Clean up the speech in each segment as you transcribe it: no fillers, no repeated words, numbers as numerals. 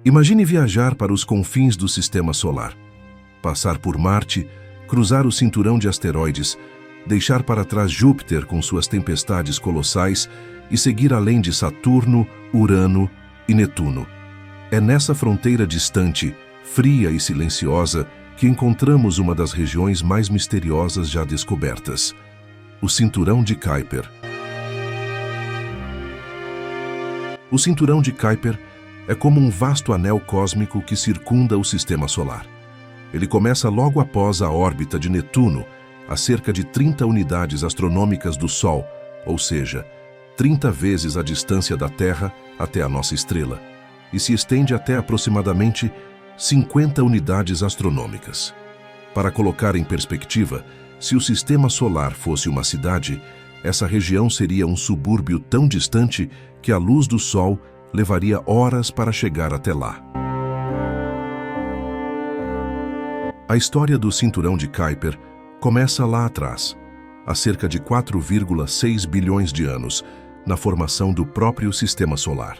Imagine viajar para os confins do Sistema Solar, passar por Marte, cruzar o cinturão de asteroides, deixar para trás Júpiter com suas tempestades colossais e seguir além de Saturno, Urano e Netuno. É nessa fronteira distante, fria e silenciosa, que encontramos uma das regiões mais misteriosas já descobertas, o Cinturão de Kuiper. O Cinturão de Kuiper é como um vasto anel cósmico que circunda o Sistema Solar. Ele começa logo após a órbita de Netuno, a cerca de 30 unidades astronômicas do Sol, ou seja, 30 vezes a distância da Terra até a nossa estrela, e se estende até aproximadamente 50 unidades astronômicas. Para colocar em perspectiva, se o Sistema Solar fosse uma cidade, essa região seria um subúrbio tão distante que a luz do Sol levaria horas para chegar até lá. A história do Cinturão de Kuiper começa lá atrás, há cerca de 4,6 bilhões de anos, na formação do próprio Sistema Solar.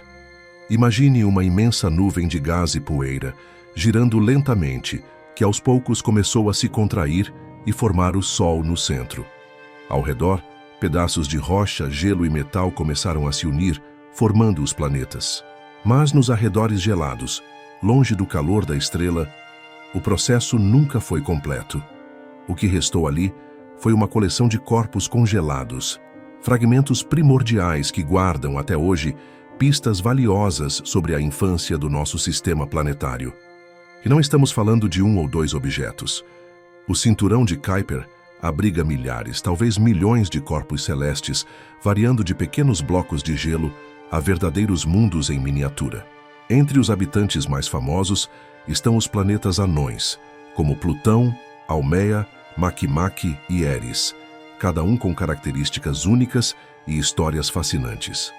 Imagine uma imensa nuvem de gás e poeira, girando lentamente, que aos poucos começou a se contrair e formar o Sol no centro. Ao redor, pedaços de rocha, gelo e metal começaram a se unir, formando os planetas. Mas nos arredores gelados, longe do calor da estrela, o processo nunca foi completo. O que restou ali foi uma coleção de corpos congelados, fragmentos primordiais que guardam até hoje pistas valiosas sobre a infância do nosso sistema planetário. E não estamos falando de um ou dois objetos. O Cinturão de Kuiper abriga milhares, talvez milhões de corpos celestes, variando de pequenos blocos de gelo a verdadeiros mundos em miniatura. Entre os habitantes mais famosos estão os planetas anões, como Plutão, Almeia, Makemake e Eris, cada um com características únicas e histórias fascinantes.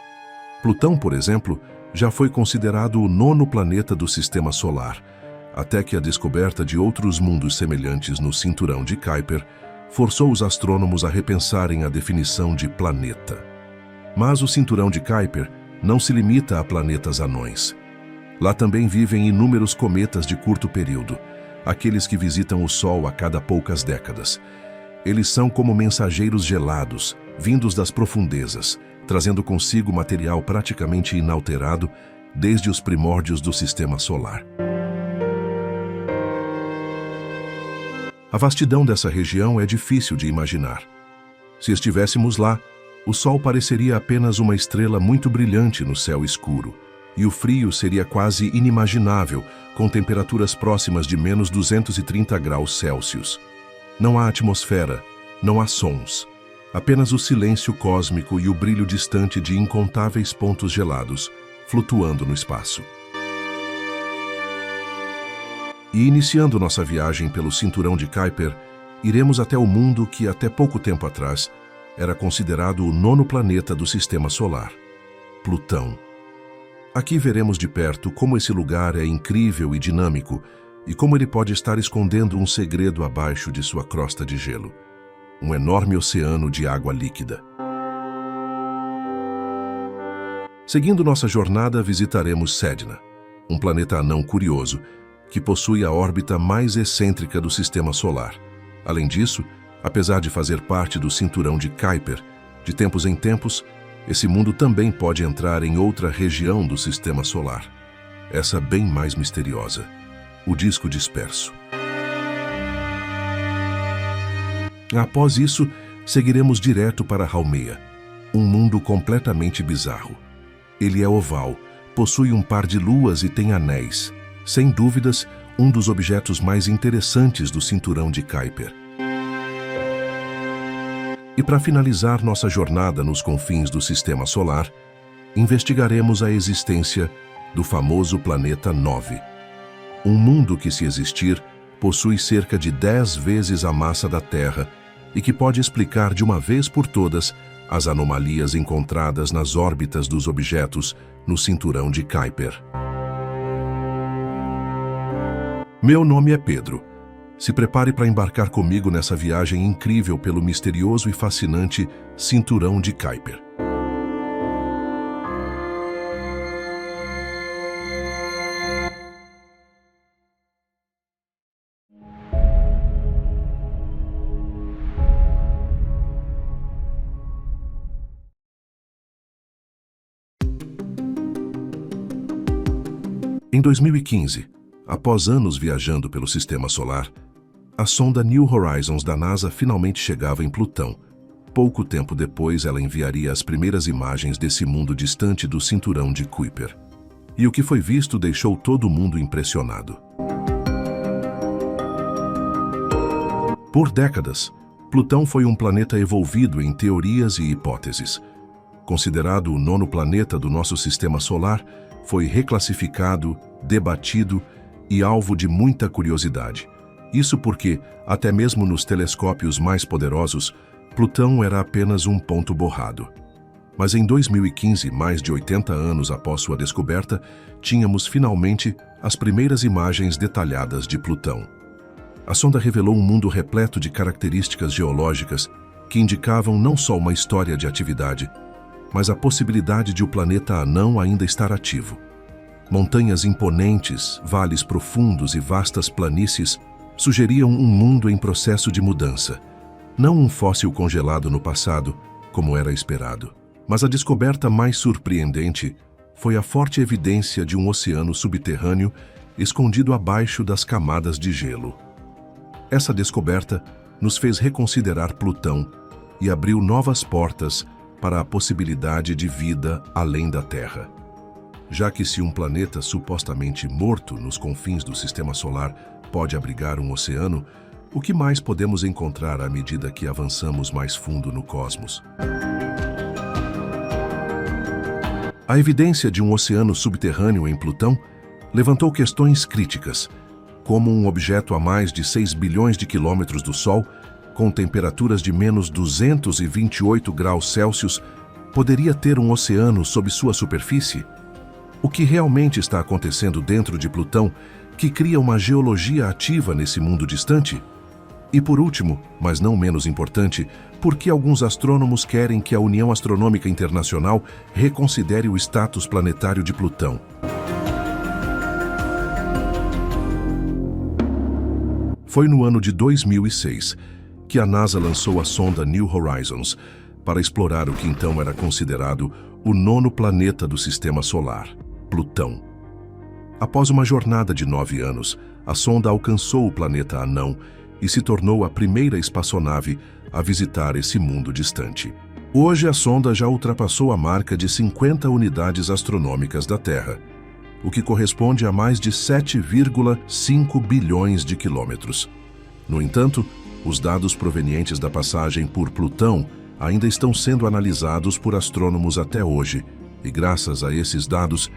Plutão, por exemplo, já foi considerado o 9º planeta do Sistema Solar, até que a descoberta de outros mundos semelhantes no Cinturão de Kuiper forçou os astrônomos a repensarem a definição de planeta. Mas o Cinturão de Kuiper não se limita a planetas anões. Lá também vivem inúmeros cometas de curto período, aqueles que visitam o Sol a cada poucas décadas. Eles são como mensageiros gelados, vindos das profundezas, trazendo consigo material praticamente inalterado desde os primórdios do Sistema Solar. A vastidão dessa região é difícil de imaginar. Se estivéssemos lá, o Sol pareceria apenas uma estrela muito brilhante no céu escuro, e o frio seria quase inimaginável, com temperaturas próximas de menos 230 graus Celsius. Não há atmosfera, não há sons, apenas o silêncio cósmico e o brilho distante de incontáveis pontos gelados, flutuando no espaço. E iniciando nossa viagem pelo Cinturão de Kuiper, iremos até o mundo que até pouco tempo atrás era considerado o 9º planeta do Sistema Solar, Plutão. Aqui veremos de perto como esse lugar é incrível e dinâmico e como ele pode estar escondendo um segredo abaixo de sua crosta de gelo, um enorme oceano de água líquida. Seguindo nossa jornada, visitaremos Sedna, um planeta anão curioso que possui a órbita mais excêntrica do Sistema Solar. Além disso, apesar de fazer parte do Cinturão de Kuiper, de tempos em tempos, esse mundo também pode entrar em outra região do Sistema Solar, essa bem mais misteriosa, o disco disperso. Após isso, seguiremos direto para Haumea, um mundo completamente bizarro. Ele é oval, possui um par de luas e tem anéis, sem dúvidas, um dos objetos mais interessantes do Cinturão de Kuiper. E para finalizar nossa jornada nos confins do Sistema Solar, investigaremos a existência do famoso planeta 9. Um mundo que, se existir, possui cerca de 10 vezes a massa da Terra e que pode explicar de uma vez por todas as anomalias encontradas nas órbitas dos objetos no Cinturão de Kuiper. Meu nome é Pedro. Se prepare para embarcar comigo nessa viagem incrível pelo misterioso e fascinante Cinturão de Kuiper. Em 2015, após anos viajando pelo Sistema Solar, a sonda New Horizons da NASA finalmente chegava em Plutão. Pouco tempo depois, ela enviaria as primeiras imagens desse mundo distante do cinturão de Kuiper. E o que foi visto deixou todo mundo impressionado. Por décadas, Plutão foi um planeta envolvido em teorias e hipóteses. Considerado o nono planeta do nosso Sistema Solar, foi reclassificado, debatido e alvo de muita curiosidade. Isso porque, até mesmo nos telescópios mais poderosos, Plutão era apenas um ponto borrado. Mas em 2015, mais de 80 anos após sua descoberta, tínhamos finalmente as primeiras imagens detalhadas de Plutão. A sonda revelou um mundo repleto de características geológicas que indicavam não só uma história de atividade, mas a possibilidade de o planeta anão ainda estar ativo. Montanhas imponentes, vales profundos e vastas planícies sugeriam um mundo em processo de mudança. Não um fóssil congelado no passado, como era esperado. Mas a descoberta mais surpreendente foi a forte evidência de um oceano subterrâneo escondido abaixo das camadas de gelo. Essa descoberta nos fez reconsiderar Plutão e abriu novas portas para a possibilidade de vida além da Terra. Já que se um planeta supostamente morto nos confins do Sistema Solar pode abrigar um oceano, o que mais podemos encontrar à medida que avançamos mais fundo no cosmos? A evidência de um oceano subterrâneo em Plutão levantou questões críticas, como um objeto a mais de 6 bilhões de quilômetros do Sol, com temperaturas de menos 228 graus Celsius, poderia ter um oceano sob sua superfície? O que realmente está acontecendo dentro de Plutão que cria uma geologia ativa nesse mundo distante? E por último, mas não menos importante, por que alguns astrônomos querem que a União Astronômica Internacional reconsidere o status planetário de Plutão? Foi no ano de 2006 que a NASA lançou a sonda New Horizons para explorar o que então era considerado o nono planeta do Sistema Solar, Plutão. Após uma jornada de 9 anos, a sonda alcançou o planeta anão e se tornou a primeira espaçonave a visitar esse mundo distante. Hoje a sonda já ultrapassou a marca de 50 unidades astronômicas da Terra, o que corresponde a mais de 7,5 bilhões de quilômetros. No entanto, os dados provenientes da passagem por Plutão ainda estão sendo analisados por astrônomos até hoje, e graças a esses dados,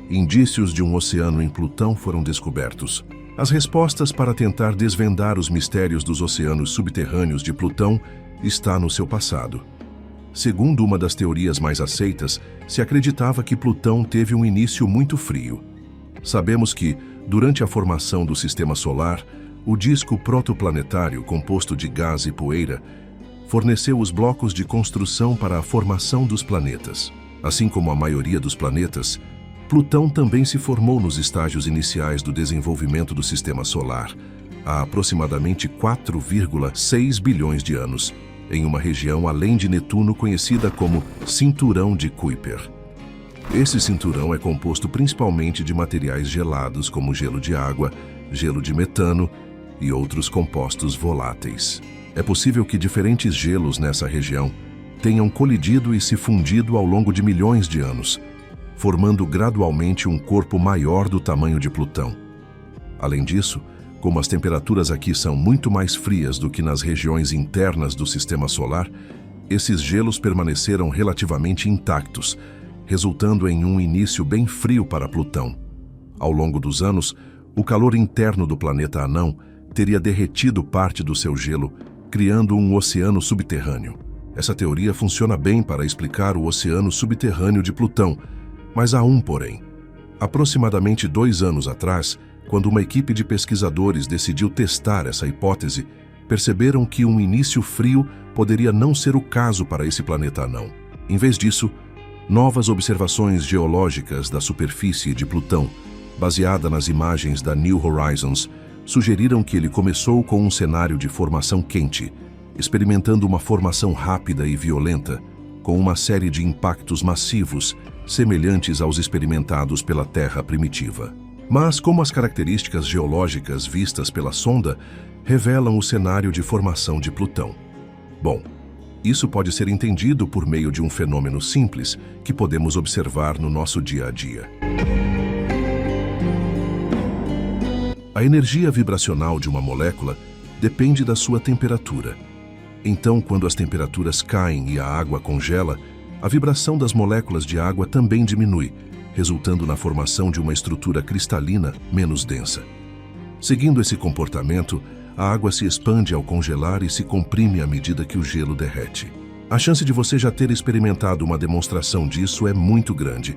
indícios de um oceano em Plutão foram descobertos. As respostas para tentar desvendar os mistérios dos oceanos subterrâneos de Plutão está no seu passado. Segundo uma das teorias mais aceitas, se acreditava que Plutão teve um início muito frio. Sabemos que, durante a formação do Sistema Solar, o disco protoplanetário, composto de gás e poeira, forneceu os blocos de construção para a formação dos planetas. Assim como a maioria dos planetas, Plutão também se formou nos estágios iniciais do desenvolvimento do Sistema Solar, há aproximadamente 4,6 bilhões de anos, em uma região além de Netuno conhecida como Cinturão de Kuiper. Esse cinturão é composto principalmente de materiais gelados como gelo de água, gelo de metano e outros compostos voláteis. É possível que diferentes gelos nessa região tenham colidido e se fundido ao longo de milhões de anos, formando gradualmente um corpo maior do tamanho de Plutão. Além disso, como as temperaturas aqui são muito mais frias do que nas regiões internas do Sistema Solar, esses gelos permaneceram relativamente intactos, resultando em um início bem frio para Plutão. Ao longo dos anos, o calor interno do planeta anão teria derretido parte do seu gelo, criando um oceano subterrâneo. Essa teoria funciona bem para explicar o oceano subterrâneo de Plutão, mas há um porém. Aproximadamente 2 anos atrás, quando uma equipe de pesquisadores decidiu testar essa hipótese, perceberam que um início frio poderia não ser o caso para esse planeta anão. Em vez disso, novas observações geológicas da superfície de Plutão, baseada nas imagens da New Horizons, sugeriram que ele começou com um cenário de formação quente, experimentando uma formação rápida e violenta, com uma série de impactos massivos, semelhantes aos experimentados pela Terra primitiva. Mas como as características geológicas vistas pela sonda revelam o cenário de formação de Plutão? Bom, isso pode ser entendido por meio de um fenômeno simples que podemos observar no nosso dia a dia. A energia vibracional de uma molécula depende da sua temperatura. Então, quando as temperaturas caem e a água congela, a vibração das moléculas de água também diminui, resultando na formação de uma estrutura cristalina menos densa. Seguindo esse comportamento, a água se expande ao congelar e se comprime à medida que o gelo derrete. A chance de você já ter experimentado uma demonstração disso é muito grande.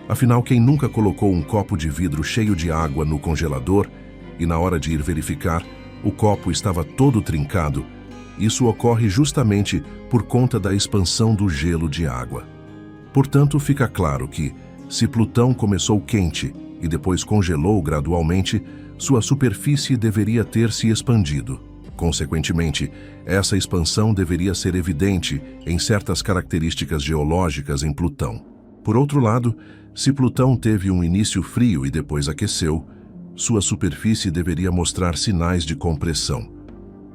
Afinal, quem nunca colocou um copo de vidro cheio de água no congelador e na hora de ir verificar, o copo estava todo trincado? Isso ocorre justamente por conta da expansão do gelo de água. Portanto, fica claro que, se Plutão começou quente e depois congelou gradualmente, sua superfície deveria ter se expandido. Consequentemente, essa expansão deveria ser evidente em certas características geológicas em Plutão. Por outro lado, se Plutão teve um início frio e depois aqueceu, sua superfície deveria mostrar sinais de compressão.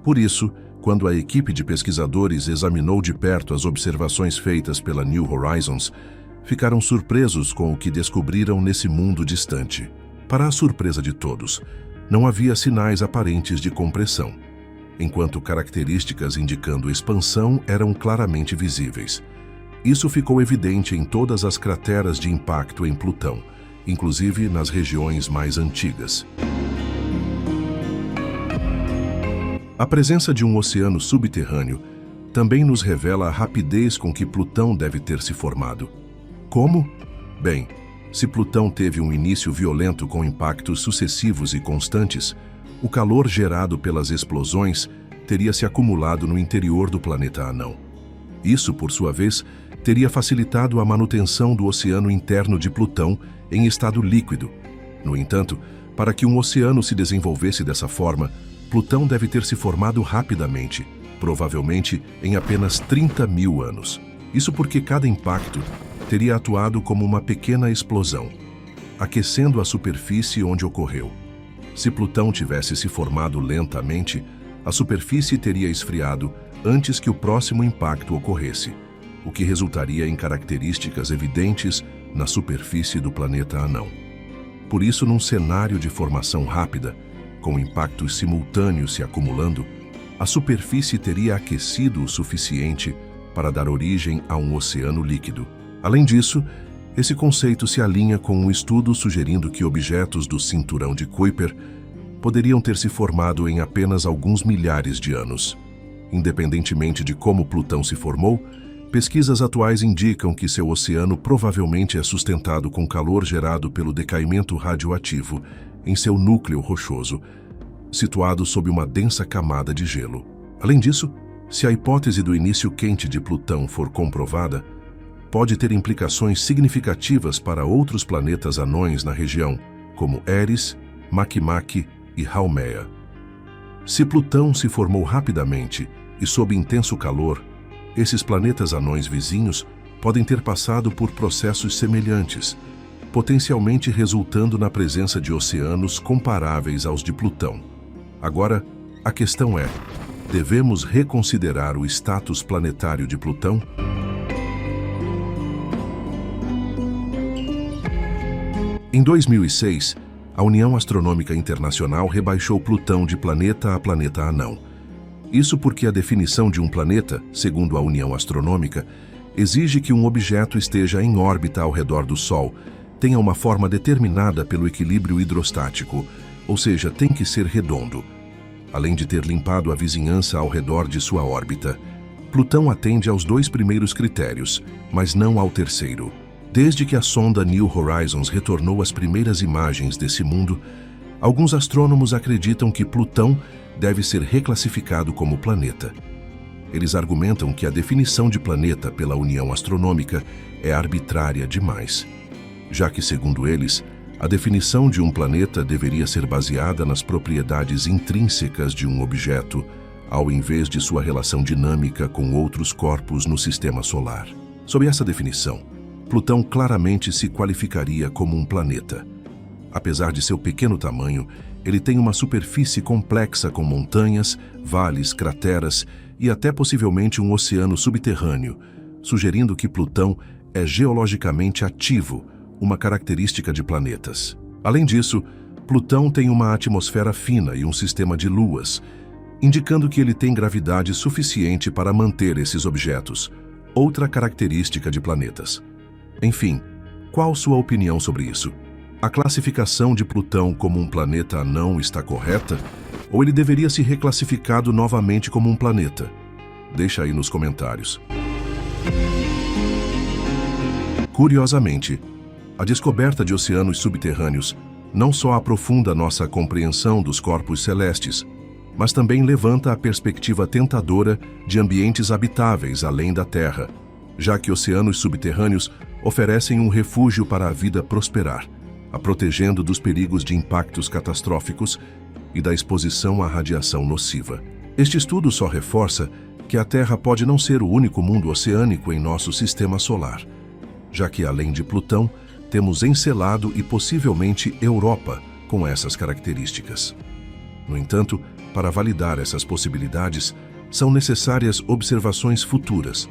Por isso, quando a equipe de pesquisadores examinou de perto as observações feitas pela New Horizons, ficaram surpresos com o que descobriram nesse mundo distante. Para a surpresa de todos, não havia sinais aparentes de compressão, enquanto características indicando expansão eram claramente visíveis. Isso ficou evidente em todas as crateras de impacto em Plutão, inclusive nas regiões mais antigas. A presença de um oceano subterrâneo também nos revela a rapidez com que Plutão deve ter se formado. Como? Bem, se Plutão teve um início violento com impactos sucessivos e constantes, o calor gerado pelas explosões teria se acumulado no interior do planeta anão. Isso, por sua vez, teria facilitado a manutenção do oceano interno de Plutão em estado líquido. No entanto, para que um oceano se desenvolvesse dessa forma, Plutão deve ter se formado rapidamente, provavelmente em apenas 30 mil anos. Isso porque cada impacto teria atuado como uma pequena explosão, aquecendo a superfície onde ocorreu. Se Plutão tivesse se formado lentamente, a superfície teria esfriado antes que o próximo impacto ocorresse, o que resultaria em características evidentes na superfície do planeta anão. Por isso, num cenário de formação rápida, com impactos simultâneos se acumulando, a superfície teria aquecido o suficiente para dar origem a um oceano líquido. Além disso, esse conceito se alinha com um estudo sugerindo que objetos do cinturão de Kuiper poderiam ter se formado em apenas alguns milhares de anos. Independentemente de como Plutão se formou, pesquisas atuais indicam que seu oceano provavelmente é sustentado com calor gerado pelo decaimento radioativo em seu núcleo rochoso, situado sob uma densa camada de gelo. Além disso, se a hipótese do início quente de Plutão for comprovada, pode ter implicações significativas para outros planetas anões na região, como Eris, Makemake e Haumea. Se Plutão se formou rapidamente e sob intenso calor, esses planetas anões vizinhos podem ter passado por processos semelhantes, potencialmente resultando na presença de oceanos comparáveis aos de Plutão. Agora, a questão é: devemos reconsiderar o status planetário de Plutão? Em 2006, a União Astronômica Internacional rebaixou Plutão de planeta a planeta anão. Isso porque a definição de um planeta, segundo a União Astronômica, exige que um objeto esteja em órbita ao redor do Sol, tenha uma forma determinada pelo equilíbrio hidrostático, ou seja, tem que ser redondo. Além de ter limpado a vizinhança ao redor de sua órbita, Plutão atende aos 2 primeiros critérios, mas não ao terceiro. Desde que a sonda New Horizons retornou as primeiras imagens desse mundo, alguns astrônomos acreditam que Plutão deve ser reclassificado como planeta. Eles argumentam que a definição de planeta pela União Astronômica é arbitrária demais, já que, segundo eles, a definição de um planeta deveria ser baseada nas propriedades intrínsecas de um objeto, ao invés de sua relação dinâmica com outros corpos no sistema solar. Sob essa definição, Plutão claramente se qualificaria como um planeta. Apesar de seu pequeno tamanho, ele tem uma superfície complexa com montanhas, vales, crateras e até possivelmente um oceano subterrâneo, sugerindo que Plutão é geologicamente ativo, uma característica de planetas. Além disso, Plutão tem uma atmosfera fina e um sistema de luas, indicando que ele tem gravidade suficiente para manter esses objetos, outra característica de planetas. Enfim, qual sua opinião sobre isso? A classificação de Plutão como um planeta anão está correta? Ou ele deveria ser reclassificado novamente como um planeta? Deixa aí nos comentários. Curiosamente, a descoberta de oceanos subterrâneos não só aprofunda nossa compreensão dos corpos celestes, mas também levanta a perspectiva tentadora de ambientes habitáveis além da Terra, já que oceanos subterrâneos oferecem um refúgio para a vida prosperar, a protegendo dos perigos de impactos catastróficos e da exposição à radiação nociva. Este estudo só reforça que a Terra pode não ser o único mundo oceânico em nosso sistema solar, já que, além de Plutão, temos Encélado e possivelmente Europa com essas características. No entanto, para validar essas possibilidades, são necessárias observações futuras,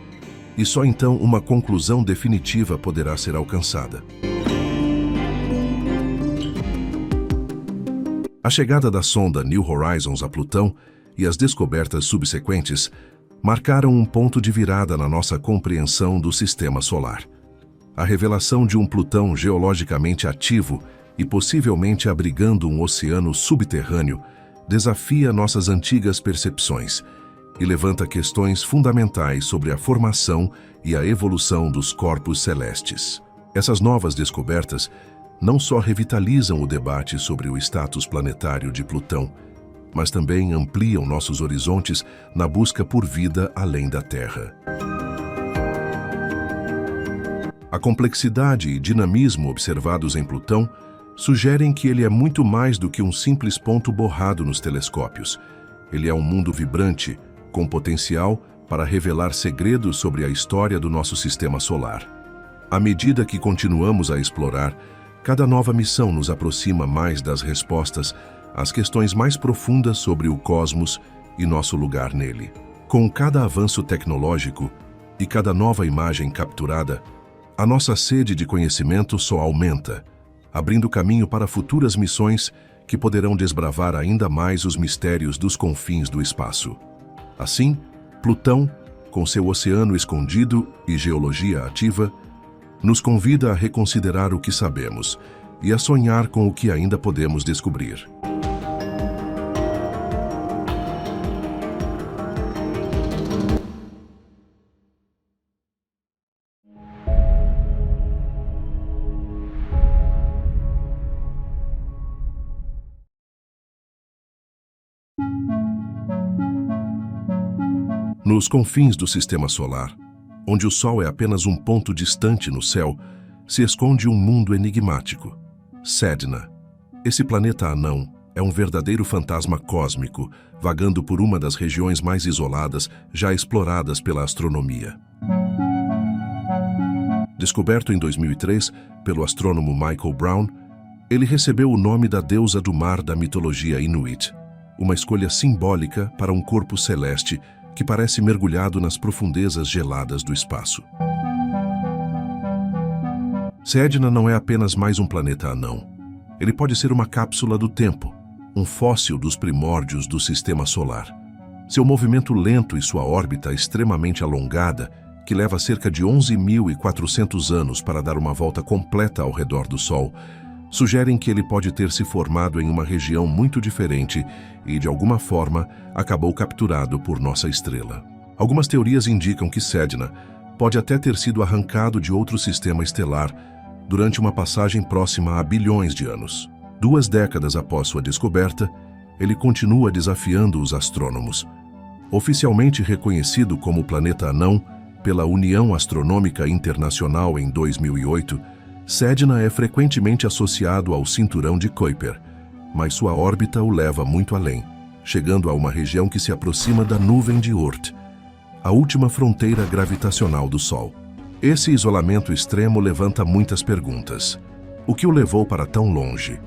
e só então uma conclusão definitiva poderá ser alcançada. A chegada da sonda New Horizons a Plutão e as descobertas subsequentes marcaram um ponto de virada na nossa compreensão do sistema solar. A revelação de um Plutão geologicamente ativo e possivelmente abrigando um oceano subterrâneo desafia nossas antigas percepções e levanta questões fundamentais sobre a formação e a evolução dos corpos celestes. Essas novas descobertas não só revitalizam o debate sobre o status planetário de Plutão, mas também ampliam nossos horizontes na busca por vida além da Terra. A complexidade e dinamismo observados em Plutão sugerem que ele é muito mais do que um simples ponto borrado nos telescópios. Ele é um mundo vibrante, com potencial para revelar segredos sobre a história do nosso sistema solar. À medida que continuamos a explorar, cada nova missão nos aproxima mais das respostas às questões mais profundas sobre o cosmos e nosso lugar nele. Com cada avanço tecnológico e cada nova imagem capturada, a nossa sede de conhecimento só aumenta, abrindo caminho para futuras missões que poderão desbravar ainda mais os mistérios dos confins do espaço. Assim, Plutão, com seu oceano escondido e geologia ativa, nos convida a reconsiderar o que sabemos e a sonhar com o que ainda podemos descobrir. Nos confins do sistema solar, onde o Sol é apenas um ponto distante no céu, se esconde um mundo enigmático. Sedna. Esse planeta anão é um verdadeiro fantasma cósmico, vagando por uma das regiões mais isoladas já exploradas pela astronomia. Descoberto em 2003 pelo astrônomo Michael Brown, ele recebeu o nome da deusa do mar da mitologia Inuit, uma escolha simbólica para um corpo celeste que parece mergulhado nas profundezas geladas do espaço. Sedna não é apenas mais um planeta anão. Ele pode ser uma cápsula do tempo, um fóssil dos primórdios do sistema solar. Seu movimento lento e sua órbita extremamente alongada, que leva cerca de 11.400 anos para dar uma volta completa ao redor do Sol, sugerem que ele pode ter se formado em uma região muito diferente e, de alguma forma, acabou capturado por nossa estrela. Algumas teorias indicam que Sedna pode até ter sido arrancado de outro sistema estelar durante uma passagem próxima a bilhões de anos. 2 décadas após sua descoberta, ele continua desafiando os astrônomos. Oficialmente reconhecido como planeta anão pela União Astronômica Internacional em 2008, Sedna é frequentemente associado ao cinturão de Kuiper, mas sua órbita o leva muito além, chegando a uma região que se aproxima da nuvem de Oort, a última fronteira gravitacional do Sol. Esse isolamento extremo levanta muitas perguntas. O que o levou para tão longe?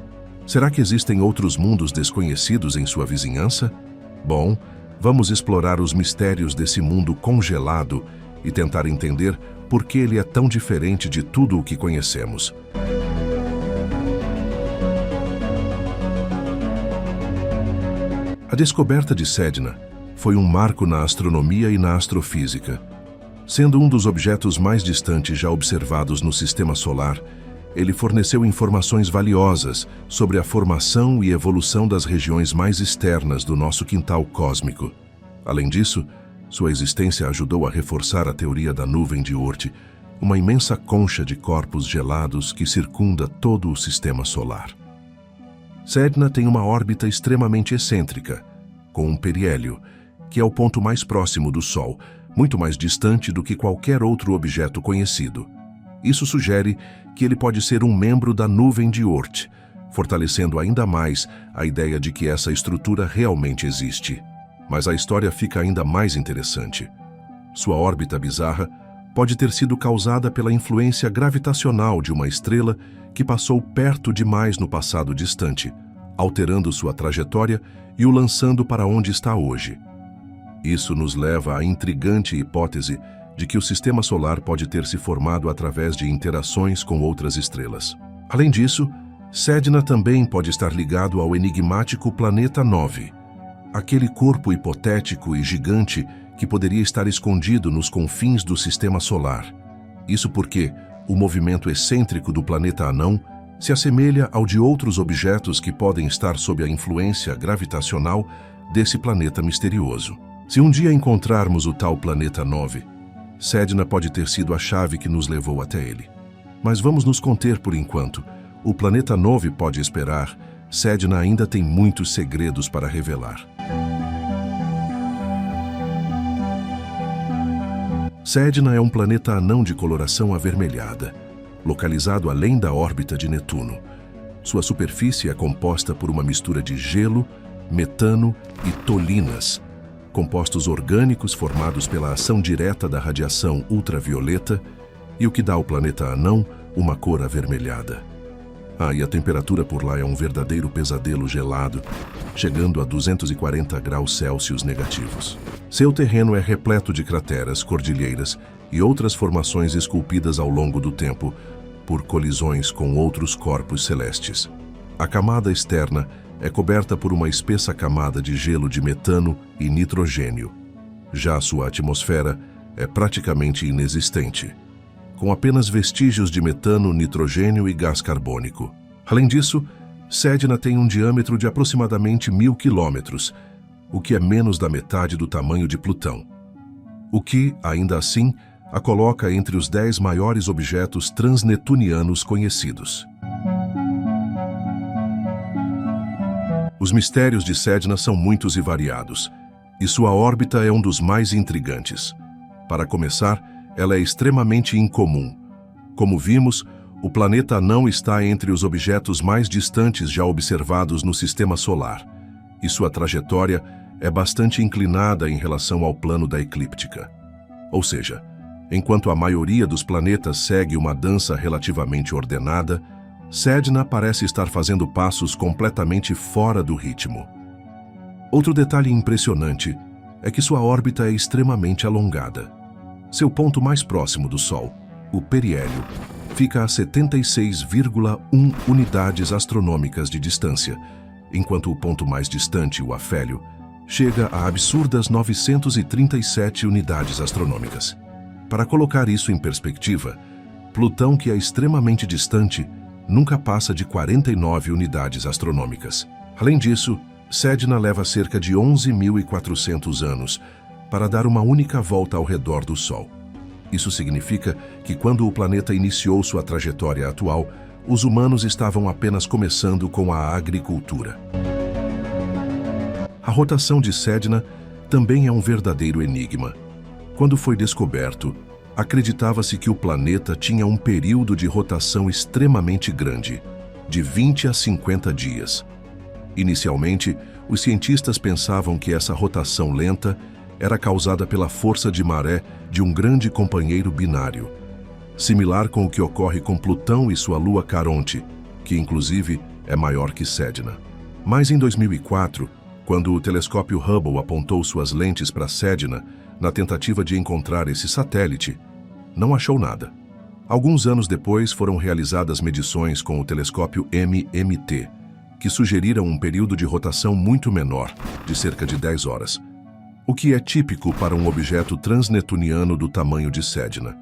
Será que existem outros mundos desconhecidos em sua vizinhança? Bom, vamos explorar os mistérios desse mundo congelado e tentar entender por que ele é tão diferente de tudo o que conhecemos. A descoberta de Sedna foi um marco na astronomia e na astrofísica. Sendo um dos objetos mais distantes já observados no Sistema Solar, ele forneceu informações valiosas sobre a formação e evolução das regiões mais externas do nosso quintal cósmico. Além disso, sua existência ajudou a reforçar a teoria da nuvem de Oort, uma imensa concha de corpos gelados que circunda todo o Sistema Solar. Sedna tem uma órbita extremamente excêntrica, com um periélio, que é o ponto mais próximo do Sol, muito mais distante do que qualquer outro objeto conhecido. Isso sugere que ele pode ser um membro da nuvem de Oort, fortalecendo ainda mais a ideia de que essa estrutura realmente existe. Mas a história fica ainda mais interessante. Sua órbita bizarra pode ter sido causada pela influência gravitacional de uma estrela que passou perto demais no passado distante, alterando sua trajetória e o lançando para onde está hoje. Isso nos leva à intrigante hipótese de que o Sistema Solar pode ter se formado através de interações com outras estrelas. Além disso, Sedna também pode estar ligado ao enigmático Planeta 9, aquele corpo hipotético e gigante que poderia estar escondido nos confins do Sistema Solar. Isso porque o movimento excêntrico do planeta anão se assemelha ao de outros objetos que podem estar sob a influência gravitacional desse planeta misterioso. Se um dia encontrarmos o tal Planeta 9, Sedna pode ter sido a chave que nos levou até ele. Mas vamos nos conter por enquanto. O Planeta 9 pode esperar. Sedna ainda tem muitos segredos para revelar. Sedna é um planeta anão de coloração avermelhada, localizado além da órbita de Netuno. Sua superfície é composta por uma mistura de gelo, metano e tolinas, compostos orgânicos formados pela ação direta da radiação ultravioleta e o que dá ao planeta anão uma cor avermelhada. E a temperatura por lá é um verdadeiro pesadelo gelado, chegando a 240 graus Celsius negativos. Seu terreno é repleto de crateras, cordilheiras e outras formações esculpidas ao longo do tempo por colisões com outros corpos celestes. A camada externa é coberta por uma espessa camada de gelo de metano e nitrogênio. Já sua atmosfera é praticamente inexistente, com apenas vestígios de metano, nitrogênio e gás carbônico. Além disso, Sedna tem um diâmetro de aproximadamente 1000 quilômetros, o que é menos da metade do tamanho de Plutão, o que, ainda assim, a coloca entre os 10 maiores objetos transnetunianos conhecidos. Os mistérios de Sedna são muitos e variados, e sua órbita é um dos mais intrigantes. Para começar, ela é extremamente incomum. Como vimos, o planeta não está entre os objetos mais distantes já observados no Sistema Solar, e sua trajetória é bastante inclinada em relação ao plano da eclíptica. Ou seja, enquanto a maioria dos planetas segue uma dança relativamente ordenada, Sedna parece estar fazendo passos completamente fora do ritmo. Outro detalhe impressionante é que sua órbita é extremamente alongada. Seu ponto mais próximo do Sol, o periélio, fica a 76,1 unidades astronômicas de distância, enquanto o ponto mais distante, o afélio, chega a absurdas 937 unidades astronômicas. Para colocar isso em perspectiva, Plutão, que é extremamente distante, nunca passa de 49 unidades astronômicas. Além disso, Sedna leva cerca de 11.400 anos para dar uma única volta ao redor do Sol. Isso significa que quando o planeta iniciou sua trajetória atual, os humanos estavam apenas começando com a agricultura. A rotação de Sedna também é um verdadeiro enigma. Quando foi descoberto, acreditava-se que o planeta tinha um período de rotação extremamente grande, de 20 a 50 dias. Inicialmente, os cientistas pensavam que essa rotação lenta era causada pela força de maré de um grande companheiro binário, similar com o que ocorre com Plutão e sua lua Caronte, que inclusive é maior que Sedna. Mas em 2004, quando o telescópio Hubble apontou suas lentes para Sedna, na tentativa de encontrar esse satélite, não achou nada. Alguns anos depois foram realizadas medições com o telescópio MMT, que sugeriram um período de rotação muito menor, de cerca de 10 horas, o que é típico para um objeto transnetuniano do tamanho de Sedna.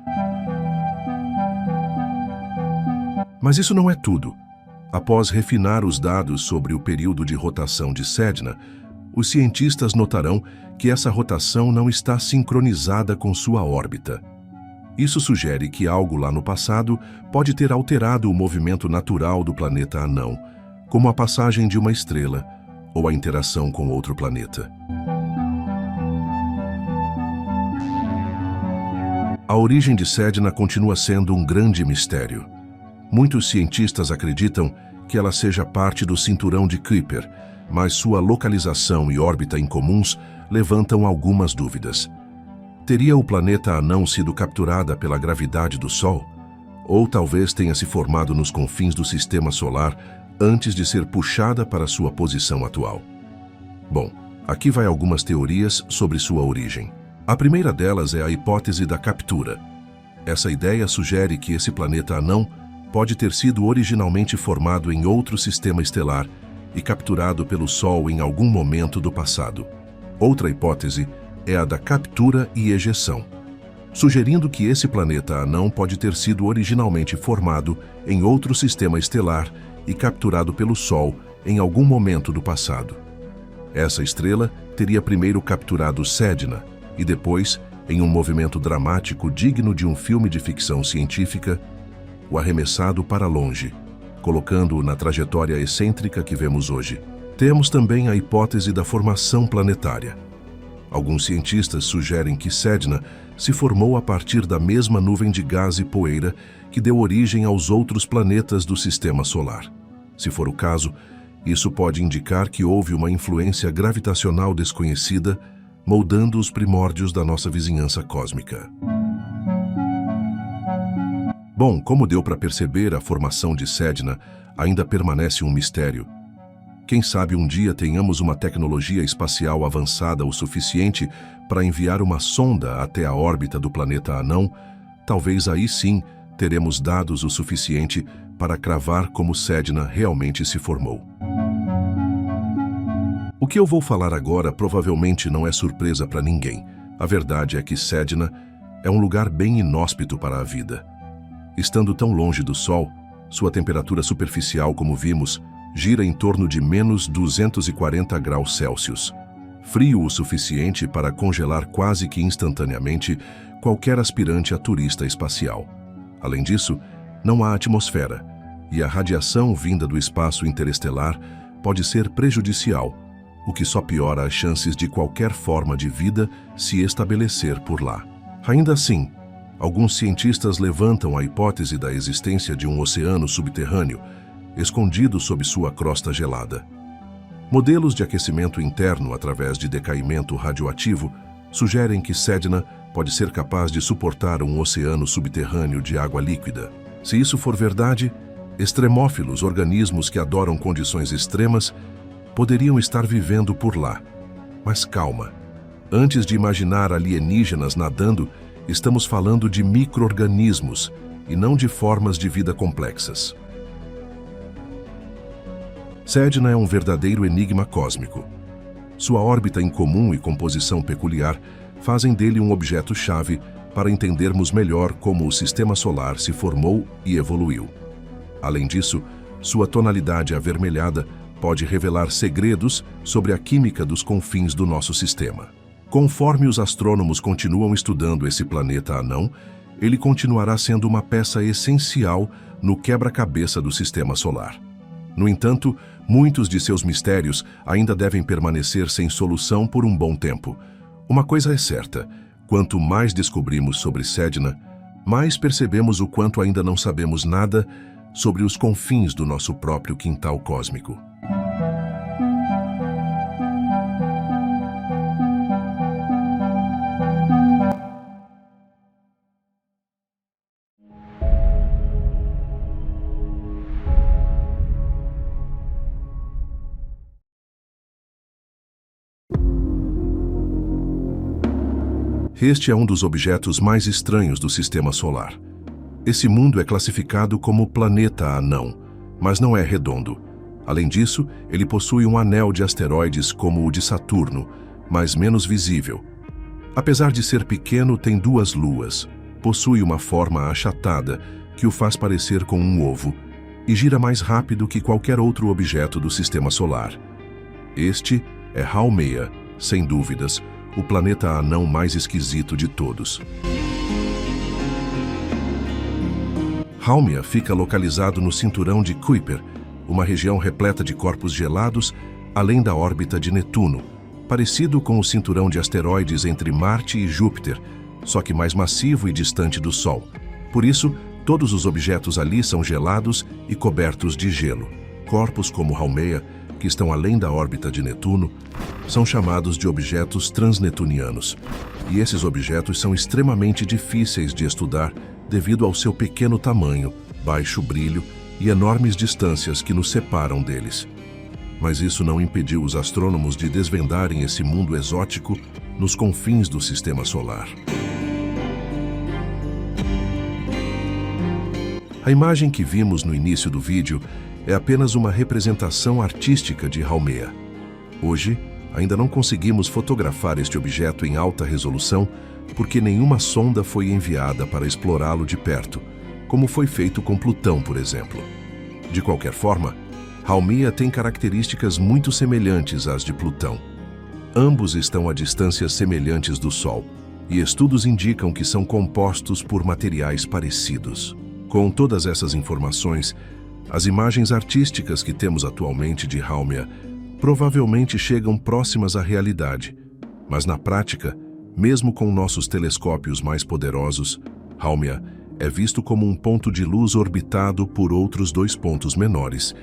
Mas isso não é tudo. Após refinar os dados sobre o período de rotação de Sedna, os cientistas notarão que essa rotação não está sincronizada com sua órbita. Isso sugere que algo lá no passado pode ter alterado o movimento natural do planeta anão, como a passagem de uma estrela ou a interação com outro planeta. A origem de Sedna continua sendo um grande mistério. Muitos cientistas acreditam que ela seja parte do cinturão de Kuiper, mas sua localização e órbita incomuns levantam algumas dúvidas. Teria o planeta anão sido capturada pela gravidade do Sol? Ou talvez tenha se formado nos confins do Sistema Solar antes de ser puxada para sua posição atual? Bom, aqui vai algumas teorias sobre sua origem. A primeira delas é a hipótese da captura. Essa ideia sugere que esse planeta anão pode ter sido originalmente formado em outro sistema estelar e capturado pelo Sol em algum momento do passado. Outra hipótese é a da captura e ejeção, sugerindo que esse planeta anão pode ter sido originalmente formado em outro sistema estelar e capturado pelo Sol em algum momento do passado. Essa estrela teria primeiro capturado Sedna e depois, em um movimento dramático digno de um filme de ficção científica, o arremessado para longe, colocando-o na trajetória excêntrica que vemos hoje. Temos também a hipótese da formação planetária. Alguns cientistas sugerem que Sedna se formou a partir da mesma nuvem de gás e poeira que deu origem aos outros planetas do Sistema Solar. Se for o caso, isso pode indicar que houve uma influência gravitacional desconhecida, moldando os primórdios da nossa vizinhança cósmica. Bom, como deu para perceber, a formação de Sedna ainda permanece um mistério. Quem sabe um dia tenhamos uma tecnologia espacial avançada o suficiente para enviar uma sonda até a órbita do planeta anão. Talvez aí sim teremos dados o suficiente para cravar como Sedna realmente se formou. O que eu vou falar agora provavelmente não é surpresa para ninguém. A verdade é que Sedna é um lugar bem inóspito para a vida. Estando tão longe do Sol, sua temperatura superficial, como vimos, gira em torno de menos 240 graus Celsius, frio o suficiente para congelar quase que instantaneamente qualquer aspirante a turista espacial. Além disso, não há atmosfera, e a radiação vinda do espaço interestelar pode ser prejudicial, o que só piora as chances de qualquer forma de vida se estabelecer por lá. Ainda assim, alguns cientistas levantam a hipótese da existência de um oceano subterrâneo, escondido sob sua crosta gelada. Modelos de aquecimento interno através de decaimento radioativo sugerem que Sedna pode ser capaz de suportar um oceano subterrâneo de água líquida. Se isso for verdade, extremófilos, organismos que adoram condições extremas, poderiam estar vivendo por lá. Mas calma, antes de imaginar alienígenas nadando, estamos falando de micro-organismos e não de formas de vida complexas. Sedna é um verdadeiro enigma cósmico. Sua órbita incomum e composição peculiar fazem dele um objeto-chave para entendermos melhor como o Sistema Solar se formou e evoluiu. Além disso, sua tonalidade avermelhada pode revelar segredos sobre a química dos confins do nosso sistema. Conforme os astrônomos continuam estudando esse planeta anão, ele continuará sendo uma peça essencial no quebra-cabeça do Sistema Solar. No entanto, muitos de seus mistérios ainda devem permanecer sem solução por um bom tempo. Uma coisa é certa: quanto mais descobrimos sobre Sedna, mais percebemos o quanto ainda não sabemos nada sobre os confins do nosso próprio quintal cósmico. Este é um dos objetos mais estranhos do Sistema Solar. Esse mundo é classificado como planeta anão, mas não é redondo. Além disso, ele possui um anel de asteroides como o de Saturno, mas menos visível. Apesar de ser pequeno, tem 2 luas, possui uma forma achatada que o faz parecer com um ovo e gira mais rápido que qualquer outro objeto do Sistema Solar. Este é Haumea, sem dúvidas, o planeta anão mais esquisito de todos. Haumea fica localizado no cinturão de Kuiper, uma região repleta de corpos gelados além da órbita de Netuno, parecido com o cinturão de asteroides entre Marte e Júpiter, só que mais massivo e distante do Sol. Por isso, todos os objetos ali são gelados e cobertos de gelo. Corpos como Haumea, que estão além da órbita de Netuno, são chamados de objetos transnetunianos. E esses objetos são extremamente difíceis de estudar devido ao seu pequeno tamanho, baixo brilho e enormes distâncias que nos separam deles. Mas isso não impediu os astrônomos de desvendarem esse mundo exótico nos confins do Sistema Solar. A imagem que vimos no início do vídeo é apenas uma representação artística de Haumea. Hoje, ainda não conseguimos fotografar este objeto em alta resolução porque nenhuma sonda foi enviada para explorá-lo de perto, como foi feito com Plutão, por exemplo. De qualquer forma, Haumea tem características muito semelhantes às de Plutão. Ambos estão a distâncias semelhantes do Sol, e estudos indicam que são compostos por materiais parecidos. Com todas essas informações, as imagens artísticas que temos atualmente de Haumea provavelmente chegam próximas à realidade, mas na prática, mesmo com nossos telescópios mais poderosos, Haumea é visto como um ponto de luz orbitado por outros 2 pontos menores.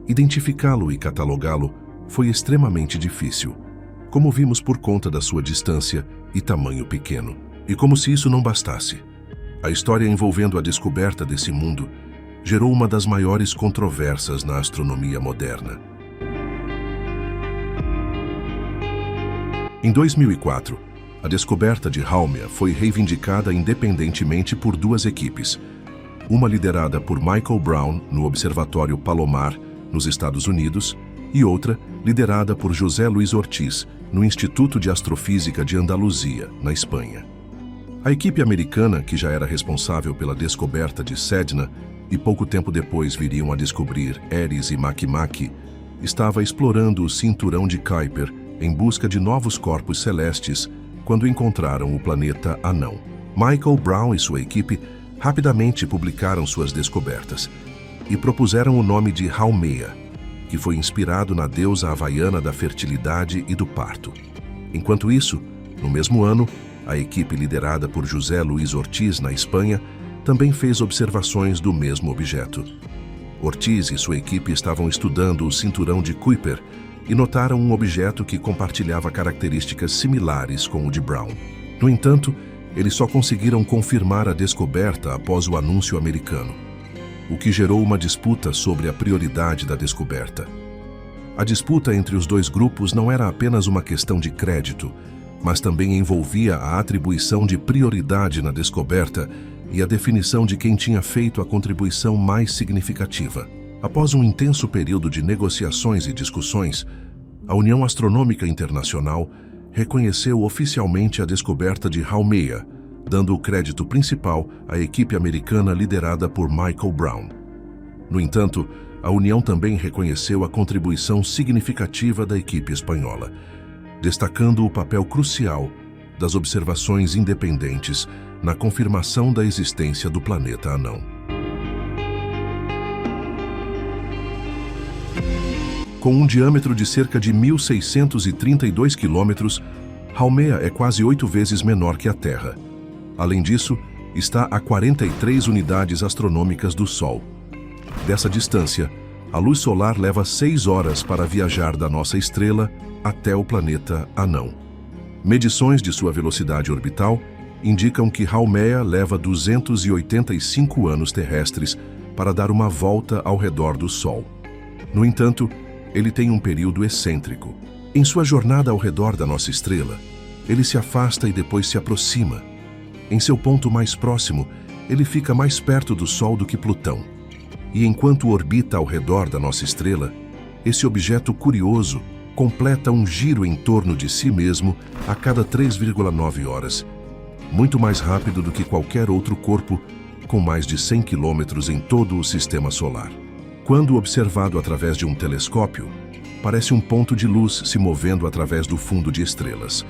Identificá-lo e catalogá-lo foi extremamente difícil, como vimos por conta da sua distância e tamanho pequeno. E como se isso não bastasse, a história envolvendo a descoberta desse mundo gerou uma das maiores controvérsias na astronomia moderna. Em 2004, a descoberta de Haumea foi reivindicada independentemente por 2 equipes, uma liderada por Michael Brown no Observatório Palomar, nos Estados Unidos, e outra liderada por José Luis Ortiz, no Instituto de Astrofísica de Andaluzia, na Espanha. A equipe americana, que já era responsável pela descoberta de Sedna, e pouco tempo depois viriam a descobrir Eris e Makemake, estava explorando o cinturão de Kuiper em busca de novos corpos celestes quando encontraram o planeta anão. Michael Brown e sua equipe rapidamente publicaram suas descobertas e propuseram o nome de Haumea, que foi inspirado na deusa havaiana da fertilidade e do parto. Enquanto isso, no mesmo ano, a equipe liderada por José Luis Ortiz, na Espanha, também fez observações do mesmo objeto. Ortiz e sua equipe estavam estudando o cinturão de Kuiper e notaram um objeto que compartilhava características similares com o de Brown. No entanto, eles só conseguiram confirmar a descoberta após o anúncio americano, o que gerou uma disputa sobre a prioridade da descoberta. A disputa entre os 2 grupos não era apenas uma questão de crédito, mas também envolvia a atribuição de prioridade na descoberta e a definição de quem tinha feito a contribuição mais significativa. Após um intenso período de negociações e discussões, a União Astronômica Internacional reconheceu oficialmente a descoberta de Haumea, dando o crédito principal à equipe americana liderada por Michael Brown. No entanto, a União também reconheceu a contribuição significativa da equipe espanhola, destacando o papel crucial das observações independentes na confirmação da existência do planeta anão. Com um diâmetro de cerca de 1.632 quilômetros, Haumea é quase 8 vezes menor que a Terra. Além disso, está a 43 unidades astronômicas do Sol. Dessa distância, a luz solar leva 6 horas para viajar da nossa estrela até o planeta anão. Medições de sua velocidade orbital indicam que Haumea leva 285 anos terrestres para dar uma volta ao redor do Sol. No entanto, ele tem um período excêntrico. Em sua jornada ao redor da nossa estrela, Ele se afasta e depois se aproxima. Em seu ponto mais próximo, ele fica mais perto do Sol do que Plutão. E enquanto orbita ao redor da nossa estrela, esse objeto curioso completa um giro em torno de si mesmo a cada 3,9 horas, muito mais rápido do que qualquer outro corpo com mais de 100 quilômetros em todo o sistema solar. Quando observado através de um telescópio, parece um ponto de luz se movendo através do fundo de estrelas.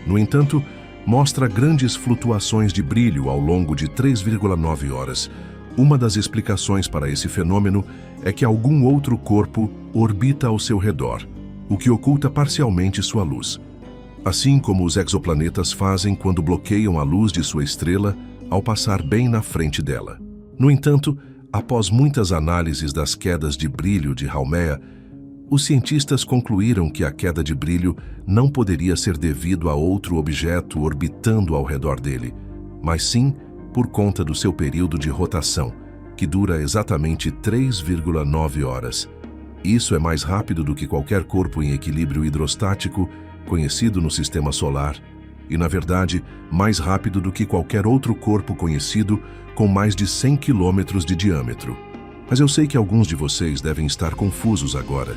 No entanto, mostra grandes flutuações de brilho ao longo de 3,9 horas. Uma das explicações para esse fenômeno é que algum outro corpo orbita ao seu redor, o que oculta parcialmente sua luz. Assim como os exoplanetas fazem quando bloqueiam a luz de sua estrela ao passar bem na frente dela. No entanto, após muitas análises das quedas de brilho de Haumea, os cientistas concluíram que a queda de brilho não poderia ser devido a outro objeto orbitando ao redor dele, mas sim por conta do seu período de rotação, que dura exatamente 3,9 horas. Isso é mais rápido do que qualquer corpo em equilíbrio hidrostático conhecido no sistema solar e, na verdade, mais rápido do que qualquer outro corpo conhecido com mais de 100 quilômetros de diâmetro. Mas eu sei que alguns de vocês devem estar confusos agora.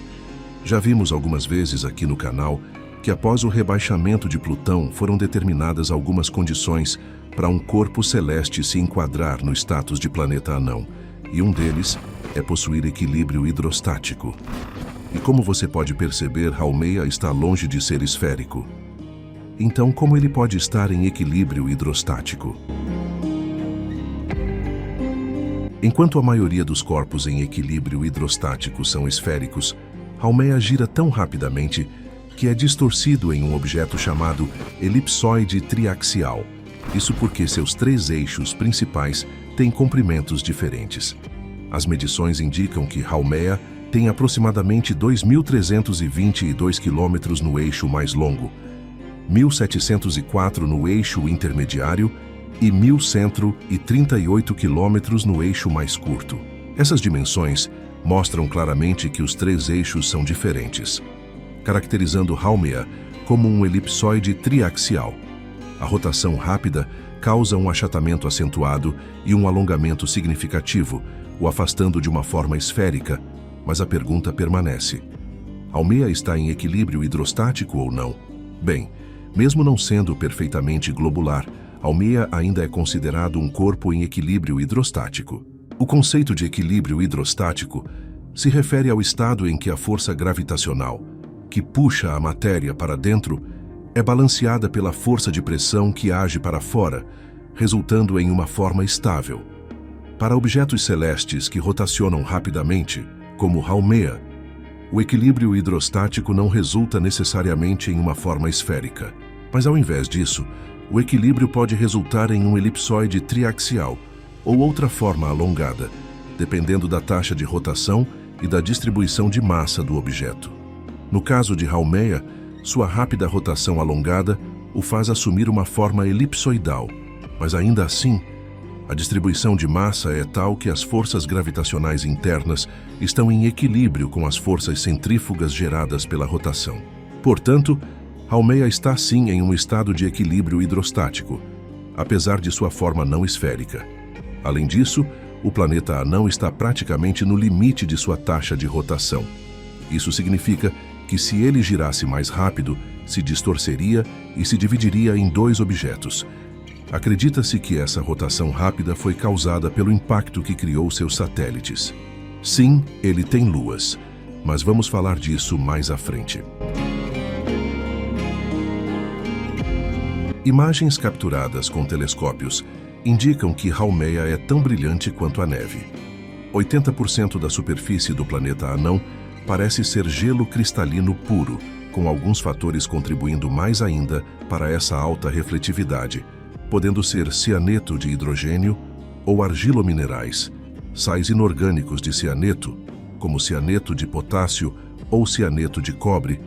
Já vimos algumas vezes aqui no canal que após o rebaixamento de Plutão foram determinadas algumas condições para um corpo celeste se enquadrar no status de planeta anão, e um deles é possuir equilíbrio hidrostático. E como você pode perceber, Haumea está longe de ser esférico. Então, como ele pode estar em equilíbrio hidrostático? Enquanto a maioria dos corpos em equilíbrio hidrostático são esféricos, Haumea gira tão rapidamente que é distorcido em um objeto chamado elipsoide triaxial. Isso porque seus 3 eixos principais têm comprimentos diferentes. As medições indicam que Haumea tem aproximadamente 2.322 km no eixo mais longo, 1.704 no eixo intermediário e 1.138 km no eixo mais curto. Essas dimensões mostram claramente que os 3 eixos são diferentes, caracterizando Haumea como um elipsoide triaxial. A rotação rápida causa um achatamento acentuado e um alongamento significativo, o afastando de uma forma esférica, mas a pergunta permanece: Haumea está em equilíbrio hidrostático ou não? Bem, mesmo não sendo perfeitamente globular, Haumea ainda é considerado um corpo em equilíbrio hidrostático. O conceito de equilíbrio hidrostático se refere ao estado em que a força gravitacional, que puxa a matéria para dentro, é balanceada pela força de pressão que age para fora, resultando em uma forma estável. Para objetos celestes que rotacionam rapidamente, como Haumea, o equilíbrio hidrostático não resulta necessariamente em uma forma esférica, mas ao invés disso, o equilíbrio pode resultar em um elipsoide triaxial ou outra forma alongada, dependendo da taxa de rotação e da distribuição de massa do objeto. No caso de Haumea, sua rápida rotação alongada o faz assumir uma forma elipsoidal, mas ainda assim, a distribuição de massa é tal que as forças gravitacionais internas estão em equilíbrio com as forças centrífugas geradas pela rotação. Portanto, Haumea está sim em um estado de equilíbrio hidrostático, apesar de sua forma não esférica. Além disso, o planeta anão está praticamente no limite de sua taxa de rotação. Isso significa que se ele girasse mais rápido, se distorceria e se dividiria em 2 objetos. Acredita-se que essa rotação rápida foi causada pelo impacto que criou seus satélites. Sim, ele tem luas, mas vamos falar disso mais à frente. Imagens capturadas com telescópios indicam que Haumea é tão brilhante quanto a neve. 80% da superfície do planeta anão parece ser gelo cristalino puro, com alguns fatores contribuindo mais ainda para essa alta refletividade, podendo ser cianeto de hidrogênio ou argilominerais, sais inorgânicos de cianeto, como cianeto de potássio ou cianeto de cobre,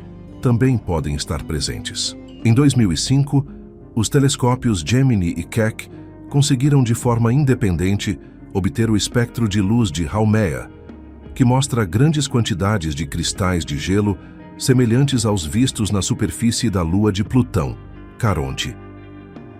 também podem estar presentes. Em 2005, os telescópios Gemini e Keck conseguiram de forma independente obter o espectro de luz de Haumea, que mostra grandes quantidades de cristais de gelo semelhantes aos vistos na superfície da Lua de Plutão. Caronte.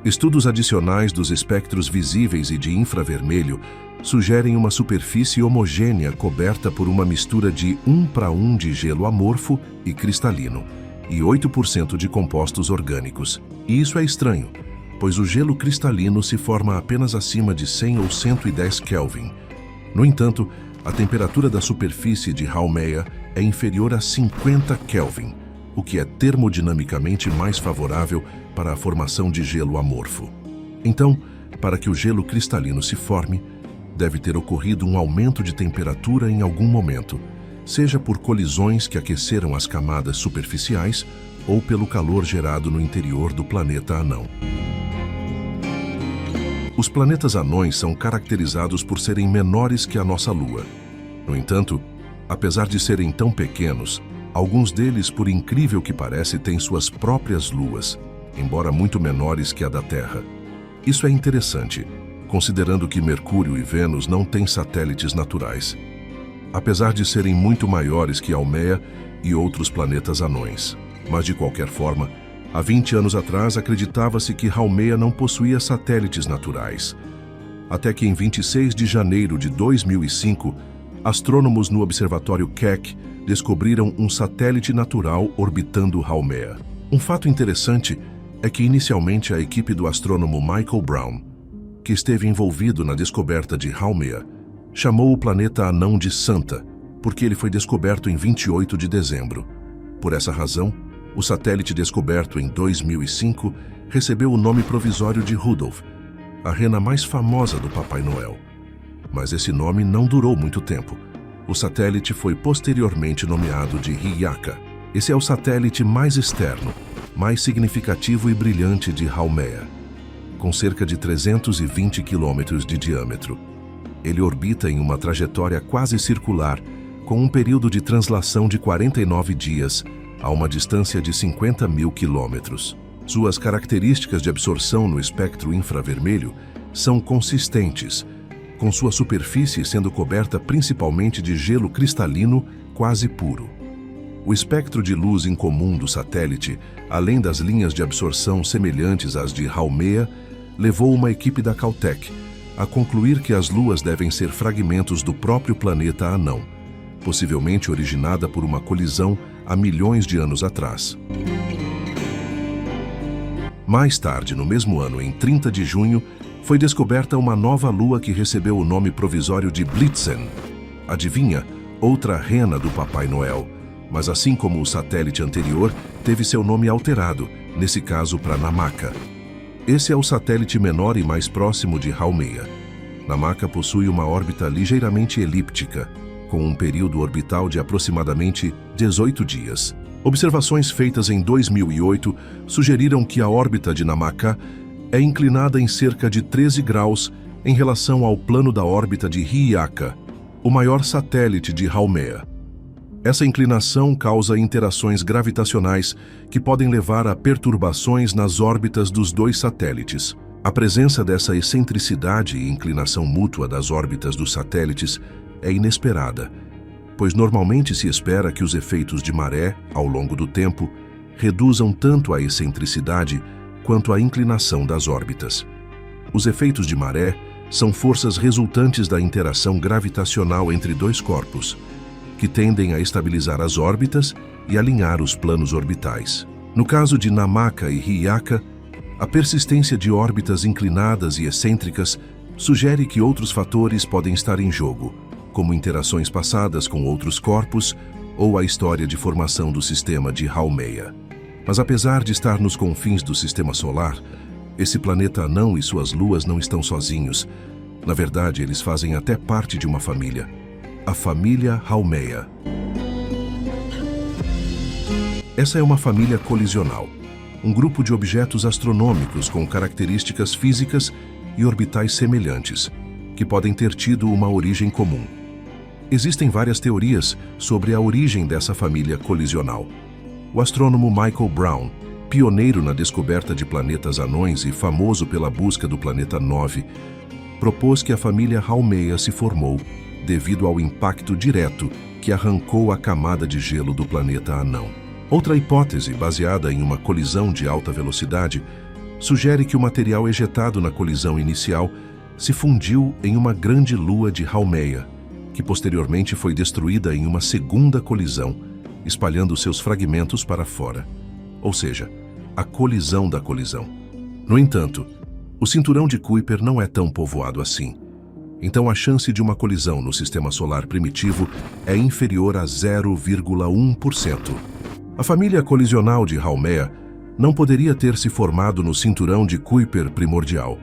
Estudos adicionais dos espectros visíveis e de infravermelho sugerem uma superfície homogênea coberta por uma mistura de 1:1 de gelo amorfo e cristalino e 8% de compostos orgânicos. E isso é estranho, pois o gelo cristalino se forma apenas acima de 100 ou 110 Kelvin. No entanto, a temperatura da superfície de Haumea é inferior a 50 Kelvin, o que é termodinamicamente mais favorável para a formação de gelo amorfo. Então, para que o gelo cristalino se forme, deve ter ocorrido um aumento de temperatura em algum momento, seja por colisões que aqueceram as camadas superficiais ou pelo calor gerado no interior do planeta anão. Os planetas anões são caracterizados por serem menores que a nossa Lua. No entanto, apesar de serem tão pequenos, alguns deles, por incrível que pareça, têm suas próprias luas, embora muito menores que a da Terra. Isso é interessante, considerando que Mercúrio e Vênus não têm satélites naturais, apesar de serem muito maiores que Haumea e outros planetas anões. Mas, de qualquer forma, há 20 anos atrás acreditava-se que Haumea não possuía satélites naturais. Até que em 26 de janeiro de 2005, astrônomos no Observatório Keck descobriram um satélite natural orbitando Haumea. Um fato interessante é que inicialmente a equipe do astrônomo Michael Brown, que esteve envolvido na descoberta de Haumea, chamou o planeta anão de Santa, porque ele foi descoberto em 28 de dezembro. Por essa razão, o satélite descoberto em 2005 recebeu o nome provisório de Rudolph, a rena mais famosa do Papai Noel. Mas esse nome não durou muito tempo. O satélite foi posteriormente nomeado de Hi'iaka. Esse é o satélite mais externo, mais significativo e brilhante de Haumea, com cerca de 320 quilômetros de diâmetro. Ele orbita em uma trajetória quase circular, com um período de translação de 49 dias, a uma distância de 50 mil quilômetros. Suas características de absorção no espectro infravermelho são consistentes, com sua superfície sendo coberta principalmente de gelo cristalino quase puro. O espectro de luz incomum do satélite, além das linhas de absorção semelhantes às de Haumea, levou uma equipe da Caltech a concluir que as luas devem ser fragmentos do próprio planeta anão, possivelmente originada por uma colisão há milhões de anos atrás. Mais tarde, no mesmo ano, em 30 de junho, foi descoberta uma nova lua que recebeu o nome provisório de Blitzen. Adivinha? Outra rena do Papai Noel, mas assim como o satélite anterior, teve seu nome alterado, nesse caso para Namaka. Esse é o satélite menor e mais próximo de Haumea. Namaka possui uma órbita ligeiramente elíptica, com um período orbital de aproximadamente 18 dias. Observações feitas em 2008 sugeriram que a órbita de Namaka é inclinada em cerca de 13 graus em relação ao plano da órbita de Hi'iaka, o maior satélite de Haumea. Essa inclinação causa interações gravitacionais que podem levar a perturbações nas órbitas dos dois satélites. A presença dessa excentricidade e inclinação mútua das órbitas dos satélites é inesperada, pois normalmente se espera que os efeitos de maré, ao longo do tempo, reduzam tanto a excentricidade quanto a inclinação das órbitas. Os efeitos de maré são forças resultantes da interação gravitacional entre dois corpos, que tendem a estabilizar as órbitas e alinhar os planos orbitais. No caso de Namaka e Hi'iaka, a persistência de órbitas inclinadas e excêntricas sugere que outros fatores podem estar em jogo, como interações passadas com outros corpos ou a história de formação do sistema de Haumea. Mas apesar de estar nos confins do sistema solar, esse planeta anão e suas luas não estão sozinhos. Na verdade, eles fazem até parte de uma família, a família Haumea. Essa é uma família colisional, um grupo de objetos astronômicos com características físicas e orbitais semelhantes, que podem ter tido uma origem comum. Existem várias teorias sobre a origem dessa família colisional. O astrônomo Michael Brown, pioneiro na descoberta de planetas anões e famoso pela busca do planeta 9, propôs que a família Haumea se formou devido ao impacto direto que arrancou a camada de gelo do planeta anão. Outra hipótese, baseada em uma colisão de alta velocidade, sugere que o material ejetado na colisão inicial se fundiu em uma grande lua de Haumea, que posteriormente foi destruída em uma segunda colisão, espalhando seus fragmentos para fora. Ou seja, a colisão da colisão. No entanto, o cinturão de Kuiper não é tão povoado assim. Então a chance de uma colisão no sistema solar primitivo é inferior a 0,1%. A família colisional de Haumea não poderia ter se formado no cinturão de Kuiper primordial.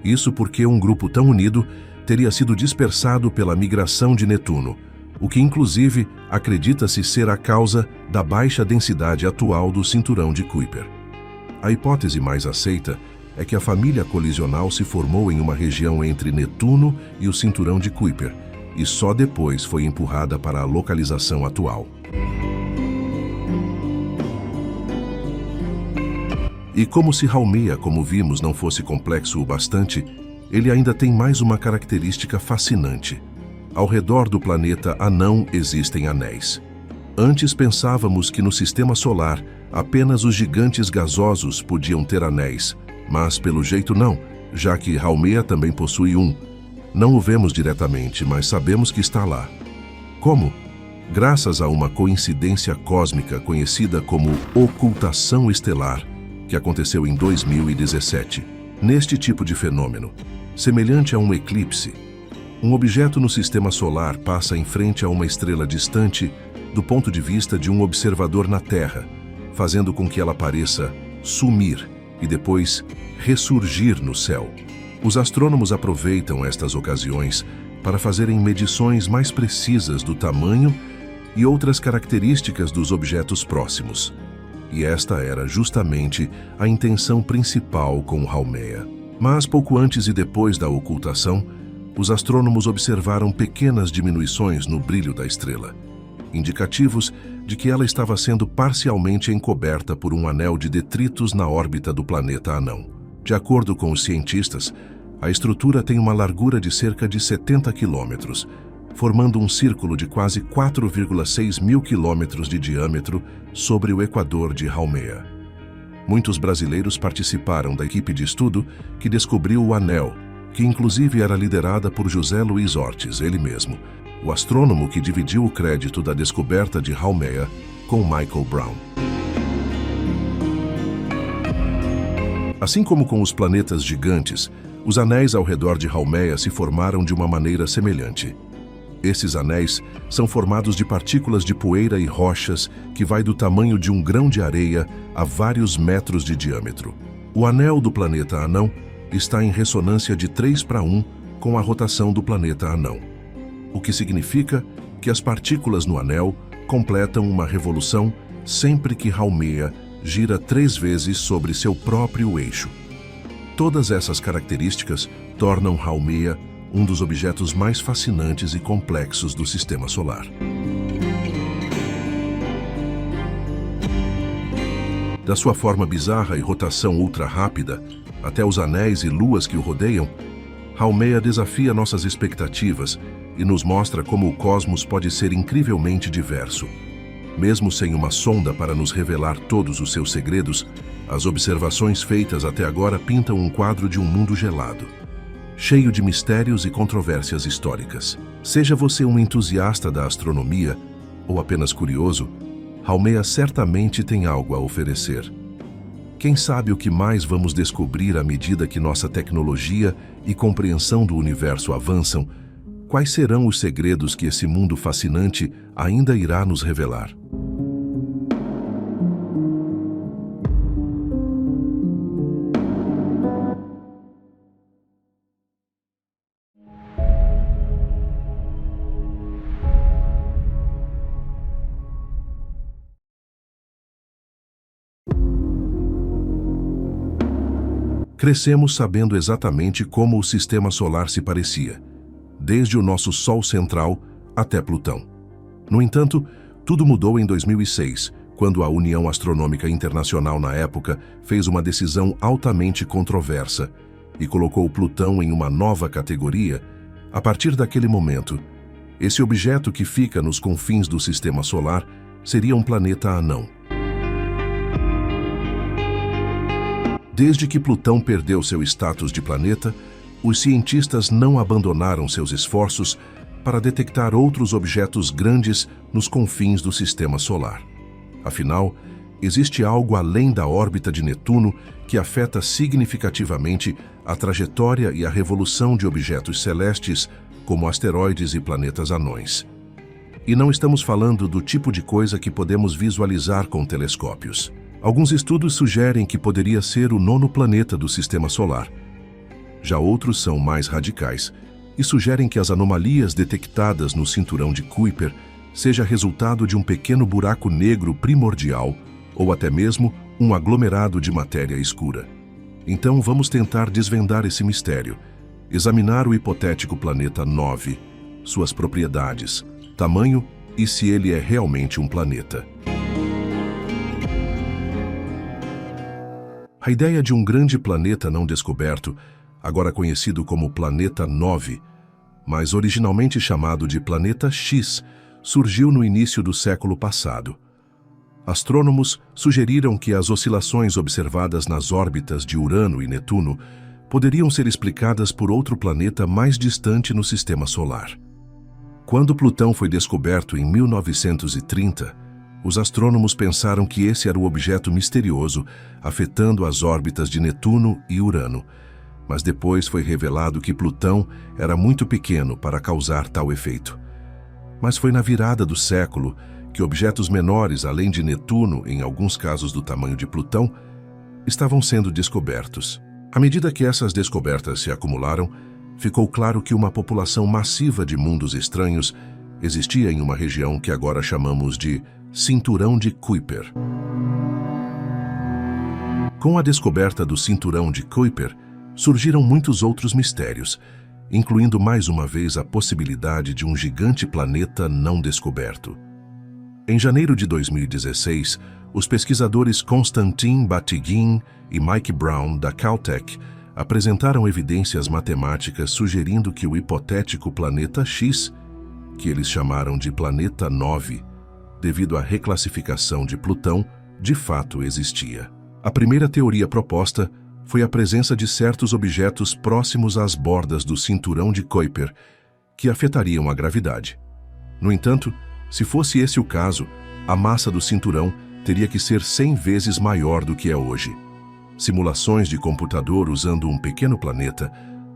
Isso porque um grupo tão unido teria sido dispersado pela migração de Netuno, o que inclusive acredita-se ser a causa da baixa densidade atual do cinturão de Kuiper. A hipótese mais aceita é que a família colisional se formou em uma região entre Netuno e o cinturão de Kuiper, e só depois foi empurrada para a localização atual. E como se Haumea, como vimos, não fosse complexo o bastante, ele ainda tem mais uma característica fascinante. Ao redor do planeta anão existem anéis. Antes pensávamos que no sistema solar apenas os gigantes gasosos podiam ter anéis, mas pelo jeito não, já que Haumea também possui um. Não o vemos diretamente, mas sabemos que está lá. Como? Graças a uma coincidência cósmica conhecida como ocultação estelar, que aconteceu em 2017. Neste tipo de fenômeno, semelhante a um eclipse, um objeto no sistema solar passa em frente a uma estrela distante do ponto de vista de um observador na Terra, fazendo com que ela pareça sumir e depois ressurgir no céu. Os astrônomos aproveitam estas ocasiões para fazerem medições mais precisas do tamanho e outras características dos objetos próximos. E esta era justamente a intenção principal com Haumea. Mas pouco antes e depois da ocultação, os astrônomos observaram pequenas diminuições no brilho da estrela, indicativos de que ela estava sendo parcialmente encoberta por um anel de detritos na órbita do planeta anão. De acordo com os cientistas, a estrutura tem uma largura de cerca de 70 quilômetros, formando um círculo de quase 4,6 mil quilômetros de diâmetro sobre o equador de Haumea. Muitos brasileiros participaram da equipe de estudo que descobriu o anel, que inclusive era liderada por José Luiz Ortiz, ele mesmo, o astrônomo que dividiu o crédito da descoberta de Haumea com Michael Brown. Assim como com os planetas gigantes, os anéis ao redor de Haumea se formaram de uma maneira semelhante. Esses anéis são formados de partículas de poeira e rochas que vai do tamanho de um grão de areia a vários metros de diâmetro. O anel do planeta anão está em ressonância de 3:1 com a rotação do planeta anão, o que significa que as partículas no anel completam uma revolução sempre que Haumea gira 3 vezes sobre seu próprio eixo. Todas essas características tornam Haumea um dos objetos mais fascinantes e complexos do sistema solar. Da sua forma bizarra e rotação ultra rápida, até os anéis e luas que o rodeiam, Haumea desafia nossas expectativas e nos mostra como o cosmos pode ser incrivelmente diverso. Mesmo sem uma sonda para nos revelar todos os seus segredos, as observações feitas até agora pintam um quadro de um mundo gelado, cheio de mistérios e controvérsias históricas. Seja você um entusiasta da astronomia ou apenas curioso, Haumea certamente tem algo a oferecer. Quem sabe o que mais vamos descobrir à medida que nossa tecnologia e compreensão do universo avançam? Quais serão os segredos que esse mundo fascinante ainda irá nos revelar? Crescemos sabendo exatamente como o sistema solar se parecia, desde o nosso Sol central até Plutão. No entanto, tudo mudou em 2006, quando a União Astronômica Internacional na época fez uma decisão altamente controversa e colocou Plutão em uma nova categoria. A partir daquele momento, esse objeto que fica nos confins do sistema solar seria um planeta anão. Desde que Plutão perdeu seu status de planeta, os cientistas não abandonaram seus esforços para detectar outros objetos grandes nos confins do Sistema Solar. Afinal, existe algo além da órbita de Netuno que afeta significativamente a trajetória e a revolução de objetos celestes, como asteroides e planetas anões. E não estamos falando do tipo de coisa que podemos visualizar com telescópios. Alguns estudos sugerem que poderia ser o nono planeta do Sistema Solar. Já outros são mais radicais e sugerem que as anomalias detectadas no cinturão de Kuiper seja resultado de um pequeno buraco negro primordial ou até mesmo um aglomerado de matéria escura. Então vamos tentar desvendar esse mistério, examinar o hipotético planeta 9, suas propriedades, tamanho e se ele é realmente um planeta. A ideia de um grande planeta não descoberto, agora conhecido como Planeta 9, mas originalmente chamado de Planeta X, surgiu no início do século passado. Astrônomos sugeriram que as oscilações observadas nas órbitas de Urano e Netuno poderiam ser explicadas por outro planeta mais distante no Sistema Solar. Quando Plutão foi descoberto em 1930, os astrônomos pensaram que esse era o objeto misterioso afetando as órbitas de Netuno e Urano, mas depois foi revelado que Plutão era muito pequeno para causar tal efeito. Mas foi na virada do século que objetos menores, além de Netuno, em alguns casos do tamanho de Plutão, estavam sendo descobertos. À medida que essas descobertas se acumularam, ficou claro que uma população massiva de mundos estranhos existia em uma região que agora chamamos de Cinturão de Kuiper. Com a descoberta do Cinturão de Kuiper, surgiram muitos outros mistérios, incluindo mais uma vez a possibilidade de um gigante planeta não descoberto. Em janeiro de 2016, os pesquisadores Konstantin Batygin e Mike Brown, da Caltech, apresentaram evidências matemáticas sugerindo que o hipotético planeta X, que eles chamaram de Planeta 9, devido à reclassificação de Plutão, de fato existia. A primeira teoria proposta foi a presença de certos objetos próximos às bordas do cinturão de Kuiper, que afetariam a gravidade. No entanto, se fosse esse o caso, a massa do cinturão teria que ser 100 vezes maior do que é hoje. Simulações de computador usando um pequeno planeta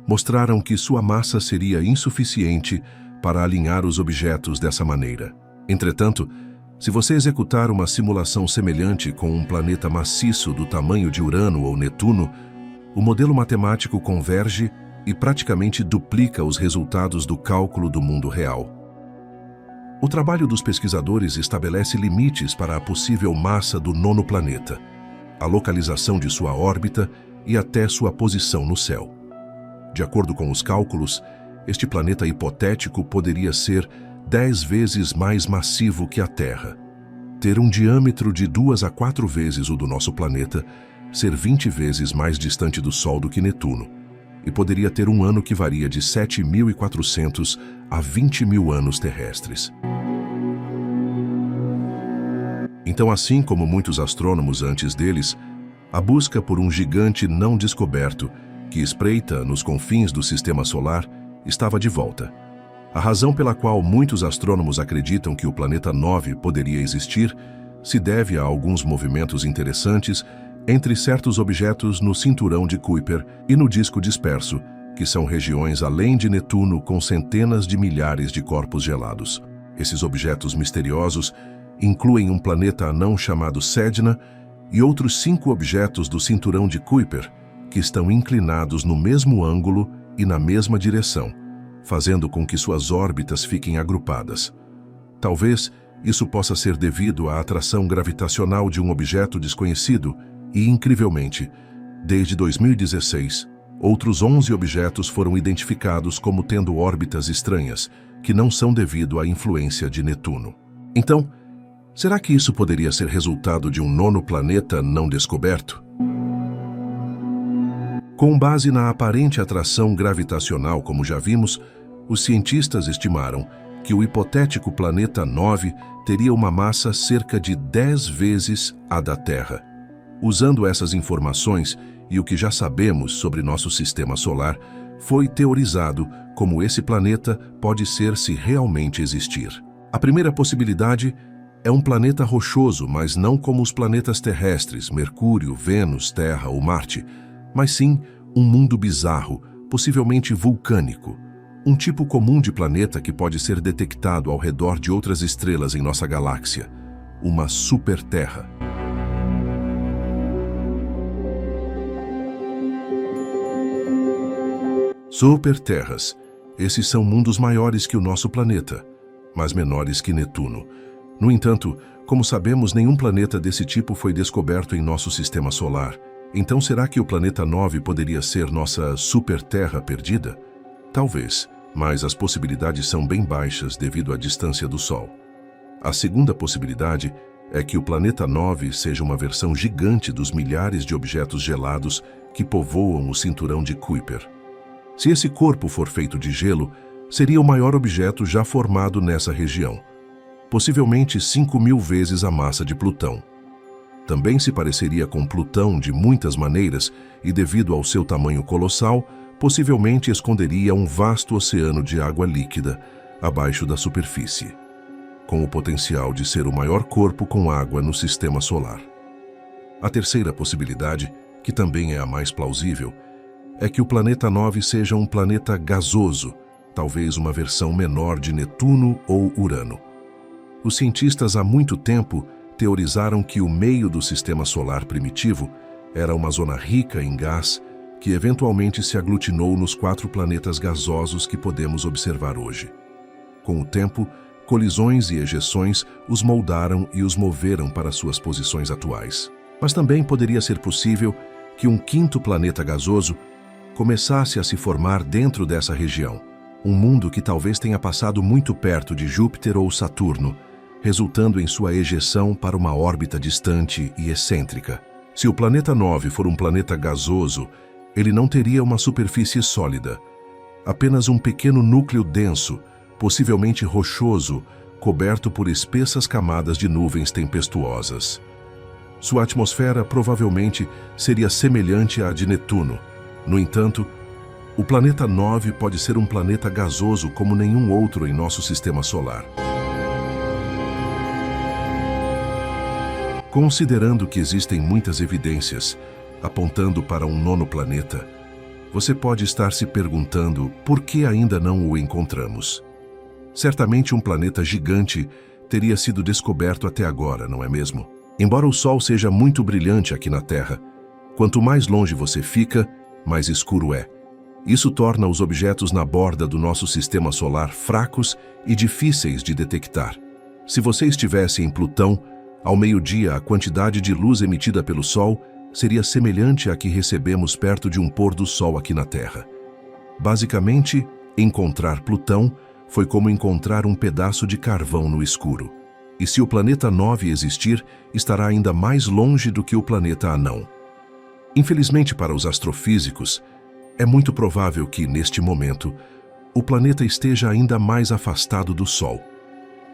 mostraram que sua massa seria insuficiente para alinhar os objetos dessa maneira. Entretanto, se você executar uma simulação semelhante com um planeta maciço do tamanho de Urano ou Netuno, o modelo matemático converge e praticamente duplica os resultados do cálculo do mundo real. O trabalho dos pesquisadores estabelece limites para a possível massa do nono planeta, a localização de sua órbita e até sua posição no céu. De acordo com os cálculos, este planeta hipotético poderia ser 10 vezes mais massivo que a Terra, ter um diâmetro de 2 a 4 vezes o do nosso planeta, ser 20 vezes mais distante do Sol do que Netuno, e poderia ter um ano que varia de 7.400 a 20.000 anos terrestres. Então, assim como muitos astrônomos antes deles, a busca por um gigante não descoberto, que espreita nos confins do Sistema Solar, estava de volta. A razão pela qual muitos astrônomos acreditam que o planeta 9 poderia existir se deve a alguns movimentos interessantes entre certos objetos no cinturão de Kuiper e no disco disperso, que são regiões além de Netuno com centenas de milhares de corpos gelados. Esses objetos misteriosos incluem um planeta anão chamado Sedna e outros 5 objetos do cinturão de Kuiper, que estão inclinados no mesmo ângulo e na mesma direção, fazendo com que suas órbitas fiquem agrupadas. Talvez isso possa ser devido à atração gravitacional de um objeto desconhecido e, incrivelmente, desde 2016, outros 11 objetos foram identificados como tendo órbitas estranhas, que não são devido à influência de Netuno. Então, será que isso poderia ser resultado de um nono planeta não descoberto? Com base na aparente atração gravitacional, como já vimos, os cientistas estimaram que o hipotético planeta 9 teria uma massa cerca de 10 vezes a da Terra. Usando essas informações e o que já sabemos sobre nosso sistema solar, foi teorizado como esse planeta pode ser se realmente existir. A primeira possibilidade é um planeta rochoso, mas não como os planetas terrestres, Mercúrio, Vênus, Terra ou Marte, mas sim um mundo bizarro, possivelmente vulcânico. Um tipo comum de planeta que pode ser detectado ao redor de outras estrelas em nossa galáxia, uma superterra. Superterras. Esses são mundos maiores que o nosso planeta, mas menores que Netuno. No entanto, como sabemos, nenhum planeta desse tipo foi descoberto em nosso sistema solar. Então, será que o planeta 9 poderia ser nossa superterra perdida? Talvez, mas as possibilidades são bem baixas devido à distância do Sol. A segunda possibilidade é que o planeta 9 seja uma versão gigante dos milhares de objetos gelados que povoam o cinturão de Kuiper. Se esse corpo for feito de gelo, seria o maior objeto já formado nessa região, possivelmente 5.000 vezes a massa de Plutão. Também se pareceria com Plutão de muitas maneiras e, devido ao seu tamanho colossal, possivelmente esconderia um vasto oceano de água líquida abaixo da superfície, com o potencial de ser o maior corpo com água no sistema solar. A terceira possibilidade, que também é a mais plausível, é que o planeta 9 seja um planeta gasoso, talvez uma versão menor de Netuno ou Urano. Os cientistas há muito tempo teorizaram que o meio do sistema solar primitivo era uma zona rica em gás que eventualmente se aglutinou nos 4 planetas gasosos que podemos observar hoje. Com o tempo, colisões e ejeções os moldaram e os moveram para suas posições atuais. Mas também poderia ser possível que um 5º planeta gasoso começasse a se formar dentro dessa região, um mundo que talvez tenha passado muito perto de Júpiter ou Saturno, resultando em sua ejeção para uma órbita distante e excêntrica. Se o planeta 9 for um planeta gasoso, ele não teria uma superfície sólida, apenas um pequeno núcleo denso, possivelmente rochoso, coberto por espessas camadas de nuvens tempestuosas. Sua atmosfera provavelmente seria semelhante à de Netuno. No entanto, o planeta 9 pode ser um planeta gasoso como nenhum outro em nosso sistema solar. Considerando que existem muitas evidências apontando para um 9º planeta, você pode estar se perguntando por que ainda não o encontramos. Certamente um planeta gigante teria sido descoberto até agora, não é mesmo? Embora o Sol seja muito brilhante aqui na Terra, quanto mais longe você fica, mais escuro é. Isso torna os objetos na borda do nosso sistema solar fracos e difíceis de detectar. Se você estivesse em Plutão, ao meio-dia a quantidade de luz emitida pelo Sol seria semelhante à que recebemos perto de um pôr do Sol aqui na Terra. Basicamente, encontrar Plutão foi como encontrar um pedaço de carvão no escuro. E se o planeta 9 existir, estará ainda mais longe do que o planeta anão. Infelizmente para os astrofísicos, é muito provável que, neste momento, o planeta esteja ainda mais afastado do Sol,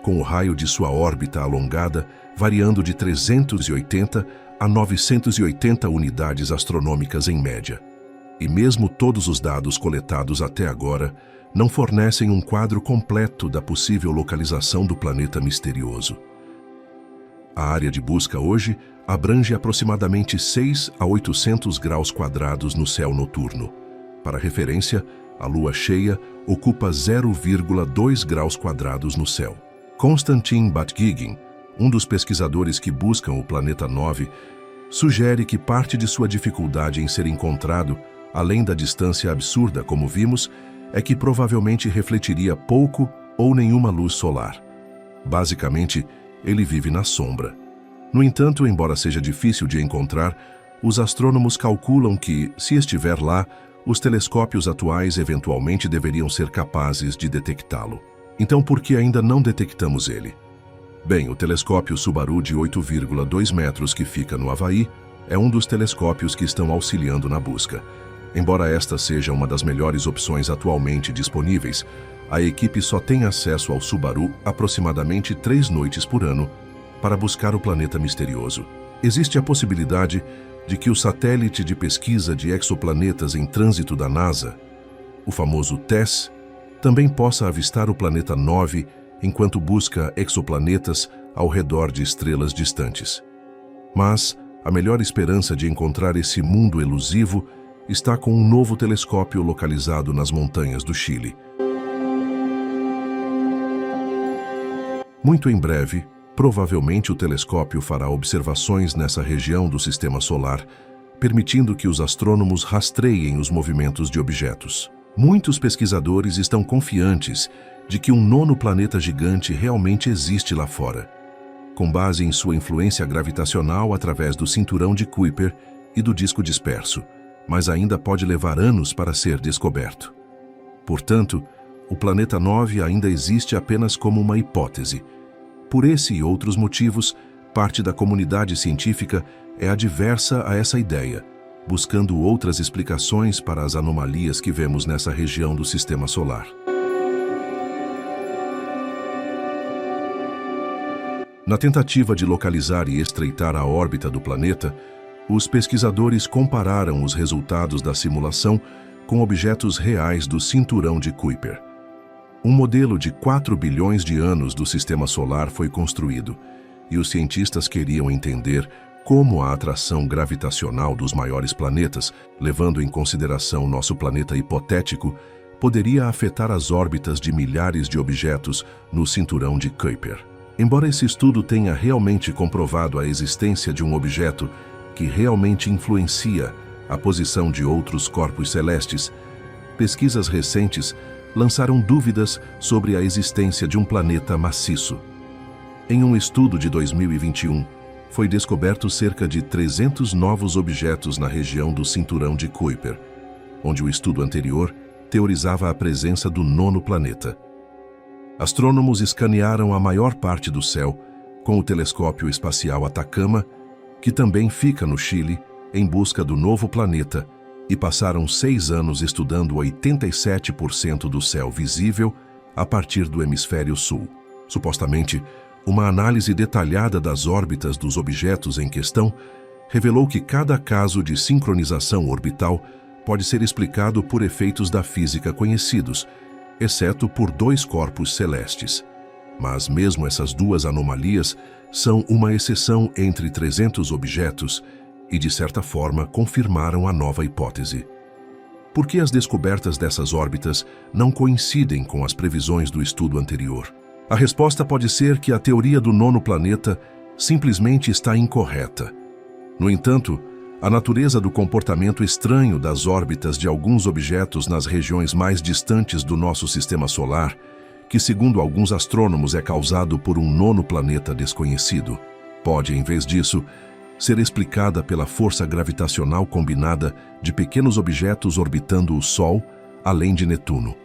com o raio de sua órbita alongada variando de 380 a 980 unidades astronômicas em média. E mesmo todos os dados coletados até agora não fornecem um quadro completo da possível localização do planeta misterioso. A área de busca hoje abrange aproximadamente 6 a 800 graus quadrados no céu noturno. Para referência, a lua cheia ocupa 0,2 graus quadrados no céu. Konstantin Batygin, um dos pesquisadores que buscam o planeta 9, sugere que parte de sua dificuldade em ser encontrado, além da distância absurda como vimos, é que provavelmente refletiria pouco ou nenhuma luz solar. Basicamente, ele vive na sombra. No entanto, embora seja difícil de encontrar, os astrônomos calculam que, se estiver lá, os telescópios atuais eventualmente deveriam ser capazes de detectá-lo. Então, por que ainda não detectamos ele? Bem, o telescópio Subaru de 8,2 metros que fica no Havaí é um dos telescópios que estão auxiliando na busca. Embora esta seja uma das melhores opções atualmente disponíveis, a equipe só tem acesso ao Subaru aproximadamente 3 noites por ano para buscar o planeta misterioso. Existe a possibilidade de que o satélite de pesquisa de exoplanetas em trânsito da NASA, o famoso TESS, também possa avistar o planeta 9 enquanto busca exoplanetas ao redor de estrelas distantes. Mas a melhor esperança de encontrar esse mundo elusivo está com um novo telescópio localizado nas montanhas do Chile. Muito em breve, provavelmente o telescópio fará observações nessa região do Sistema Solar, permitindo que os astrônomos rastreiem os movimentos de objetos. Muitos pesquisadores estão confiantes de que um nono planeta gigante realmente existe lá fora, com base em sua influência gravitacional através do cinturão de Kuiper e do disco disperso, mas ainda pode levar anos para ser descoberto. Portanto, o planeta 9 ainda existe apenas como uma hipótese. Por esse e outros motivos, parte da comunidade científica é adversa a essa ideia, buscando outras explicações para as anomalias que vemos nessa região do Sistema Solar. Na tentativa de localizar e estreitar a órbita do planeta, os pesquisadores compararam os resultados da simulação com objetos reais do cinturão de Kuiper. Um modelo de 4 bilhões de anos do Sistema Solar foi construído, e os cientistas queriam entender como a atração gravitacional dos maiores planetas, levando em consideração nosso planeta hipotético, poderia afetar as órbitas de milhares de objetos no cinturão de Kuiper. Embora esse estudo tenha realmente comprovado a existência de um objeto que realmente influencia a posição de outros corpos celestes, pesquisas recentes lançaram dúvidas sobre a existência de um planeta maciço. Em um estudo de 2021, foi descoberto cerca de 300 novos objetos na região do cinturão de Kuiper, onde o estudo anterior teorizava a presença do nono planeta. Astrônomos escanearam a maior parte do céu com o telescópio espacial Atacama, que também fica no Chile, em busca do novo planeta, e passaram 6 anos estudando 87% do céu visível a partir do hemisfério sul. Supostamente, uma análise detalhada das órbitas dos objetos em questão revelou que cada caso de sincronização orbital pode ser explicado por efeitos da física conhecidos, exceto por 2 corpos celestes. Mas mesmo essas 2 anomalias são uma exceção entre 300 objetos e, de certa forma, confirmaram a nova hipótese. Por que as descobertas dessas órbitas não coincidem com as previsões do estudo anterior? A resposta pode ser que a teoria do nono planeta simplesmente está incorreta. No entanto, a natureza do comportamento estranho das órbitas de alguns objetos nas regiões mais distantes do nosso sistema solar, que segundo alguns astrônomos é causado por um nono planeta desconhecido, pode, em vez disso, ser explicada pela força gravitacional combinada de pequenos objetos orbitando o Sol, além de Netuno.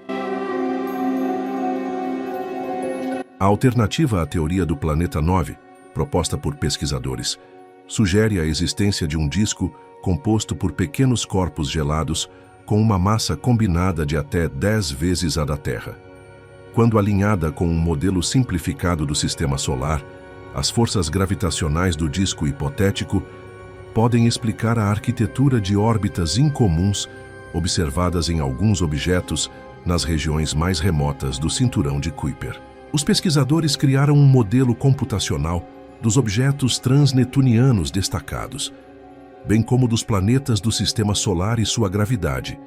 A alternativa à teoria do planeta 9, proposta por pesquisadores, sugere a existência de um disco composto por pequenos corpos gelados com uma massa combinada de até 10 vezes a da Terra. Quando alinhada com um modelo simplificado do Sistema Solar, as forças gravitacionais do disco hipotético podem explicar a arquitetura de órbitas incomuns observadas em alguns objetos nas regiões mais remotas do cinturão de Kuiper. Os pesquisadores criaram um modelo computacional dos objetos transnetunianos destacados, bem como dos planetas do Sistema Solar e sua gravidade,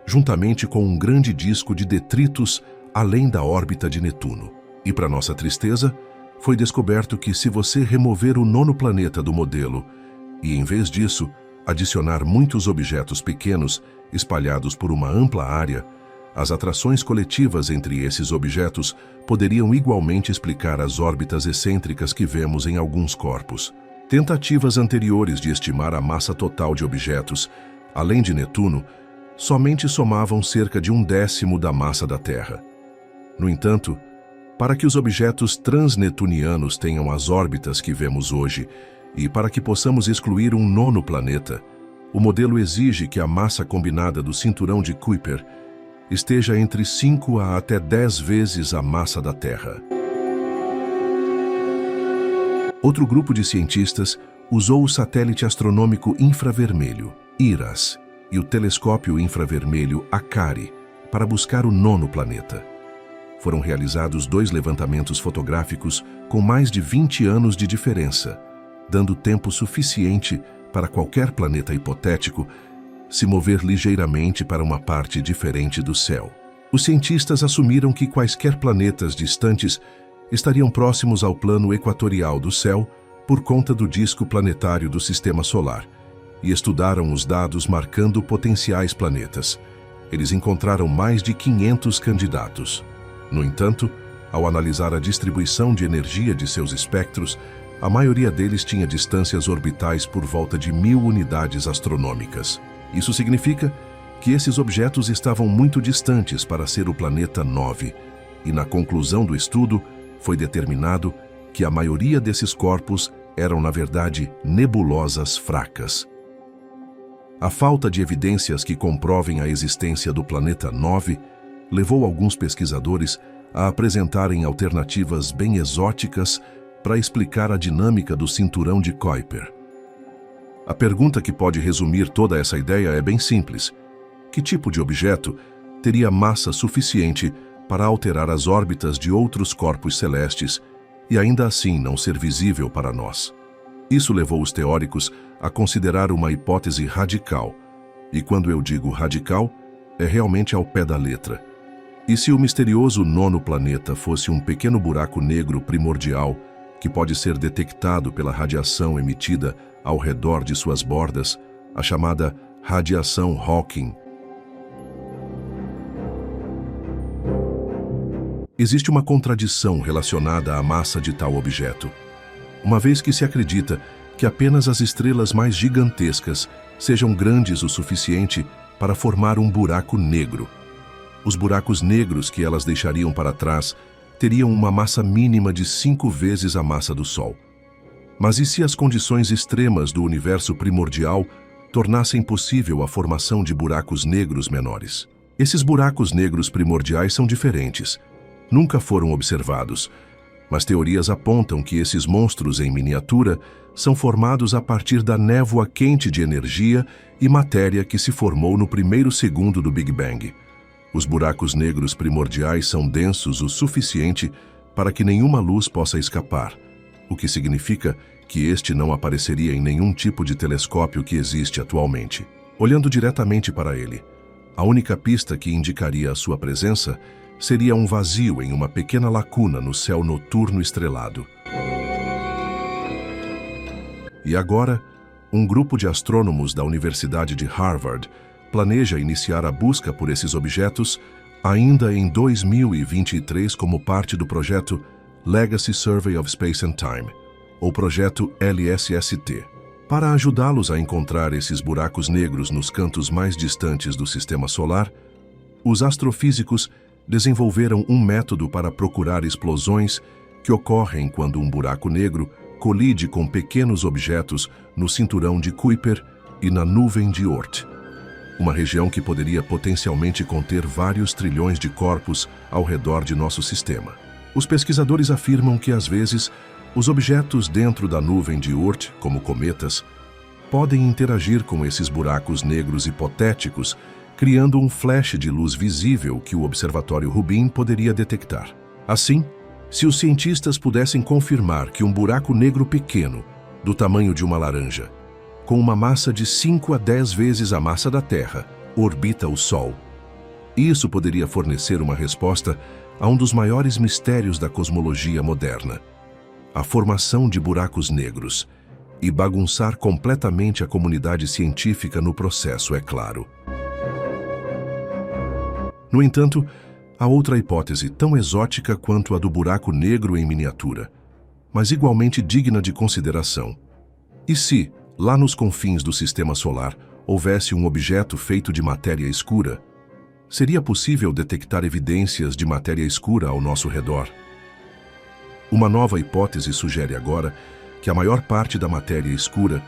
juntamente com um grande disco de detritos além da órbita de Netuno. E, para nossa tristeza, foi descoberto que se você remover o nono planeta do modelo e, em vez disso, adicionar muitos objetos pequenos espalhados por uma ampla área, as atrações coletivas entre esses objetos poderiam igualmente explicar as órbitas excêntricas que vemos em alguns corpos. Tentativas anteriores de estimar a massa total de objetos, além de Netuno, somente somavam cerca de 1/10 da massa da Terra. No entanto, para que os objetos transnetunianos tenham as órbitas que vemos hoje e para que possamos excluir um nono planeta, o modelo exige que a massa combinada do cinturão de Kuiper esteja entre 5 a até 10 vezes a massa da Terra. Outro grupo de cientistas usou o satélite astronômico infravermelho, IRAS, e o telescópio infravermelho ACARI para buscar o nono planeta. Foram realizados 2 levantamentos fotográficos com mais de 20 anos de diferença, dando tempo suficiente para qualquer planeta hipotético se mover ligeiramente para uma parte diferente do céu. Os cientistas assumiram que quaisquer planetas distantes estariam próximos ao plano equatorial do céu por conta do disco planetário do Sistema Solar e estudaram os dados marcando potenciais planetas. Eles encontraram mais de 500 candidatos. No entanto, ao analisar a distribuição de energia de seus espectros, a maioria deles tinha distâncias orbitais por volta de 1000 unidades astronômicas. Isso significa que esses objetos estavam muito distantes para ser o planeta 9, e na conclusão do estudo foi determinado que a maioria desses corpos eram, na verdade, nebulosas fracas. A falta de evidências que comprovem a existência do planeta 9 levou alguns pesquisadores a apresentarem alternativas bem exóticas para explicar a dinâmica do cinturão de Kuiper. A pergunta que pode resumir toda essa ideia é bem simples. Que tipo de objeto teria massa suficiente para alterar as órbitas de outros corpos celestes e ainda assim não ser visível para nós? Isso levou os teóricos a considerar uma hipótese radical. E quando eu digo radical, é realmente ao pé da letra. E se o misterioso nono planeta fosse um pequeno buraco negro primordial que pode ser detectado pela radiação emitida ao redor de suas bordas, a chamada radiação Hawking? Existe uma contradição relacionada à massa de tal objeto, uma vez que se acredita que apenas as estrelas mais gigantescas sejam grandes o suficiente para formar um buraco negro. Os buracos negros que elas deixariam para trás teriam uma massa mínima de 5 vezes a massa do Sol. Mas e se as condições extremas do universo primordial tornassem possível a formação de buracos negros menores? Esses buracos negros primordiais são diferentes. Nunca foram observados, mas teorias apontam que esses monstros em miniatura são formados a partir da névoa quente de energia e matéria que se formou no primeiro segundo do Big Bang. Os buracos negros primordiais são densos o suficiente para que nenhuma luz possa escapar, o que significa que este não apareceria em nenhum tipo de telescópio que existe atualmente. Olhando diretamente para ele, a única pista que indicaria a sua presença seria um vazio em uma pequena lacuna no céu noturno estrelado. E agora, um grupo de astrônomos da Universidade de Harvard planeja iniciar a busca por esses objetos ainda em 2023 como parte do projeto Legacy Survey of Space and Time, ou projeto LSST. Para ajudá-los a encontrar esses buracos negros nos cantos mais distantes do Sistema Solar, os astrofísicos desenvolveram um método para procurar explosões que ocorrem quando um buraco negro colide com pequenos objetos no cinturão de Kuiper e na nuvem de Oort, uma região que poderia potencialmente conter vários trilhões de corpos ao redor de nosso sistema. Os pesquisadores afirmam que, às vezes, os objetos dentro da nuvem de Oort, como cometas, podem interagir com esses buracos negros hipotéticos, criando um flash de luz visível que o Observatório Rubin poderia detectar. Assim, se os cientistas pudessem confirmar que um buraco negro pequeno, do tamanho de uma laranja, com uma massa de 5 a 10 vezes a massa da Terra, orbita o Sol, isso poderia fornecer uma resposta a um dos maiores mistérios da cosmologia moderna, a formação de buracos negros, e bagunçar completamente a comunidade científica no processo, é claro. No entanto, há outra hipótese tão exótica quanto a do buraco negro em miniatura, mas igualmente digna de consideração. E se, lá nos confins do Sistema Solar, houvesse um objeto feito de matéria escura, seria possível detectar evidências de matéria escura ao nosso redor? Uma nova hipótese sugere agora que a maior parte da matéria escura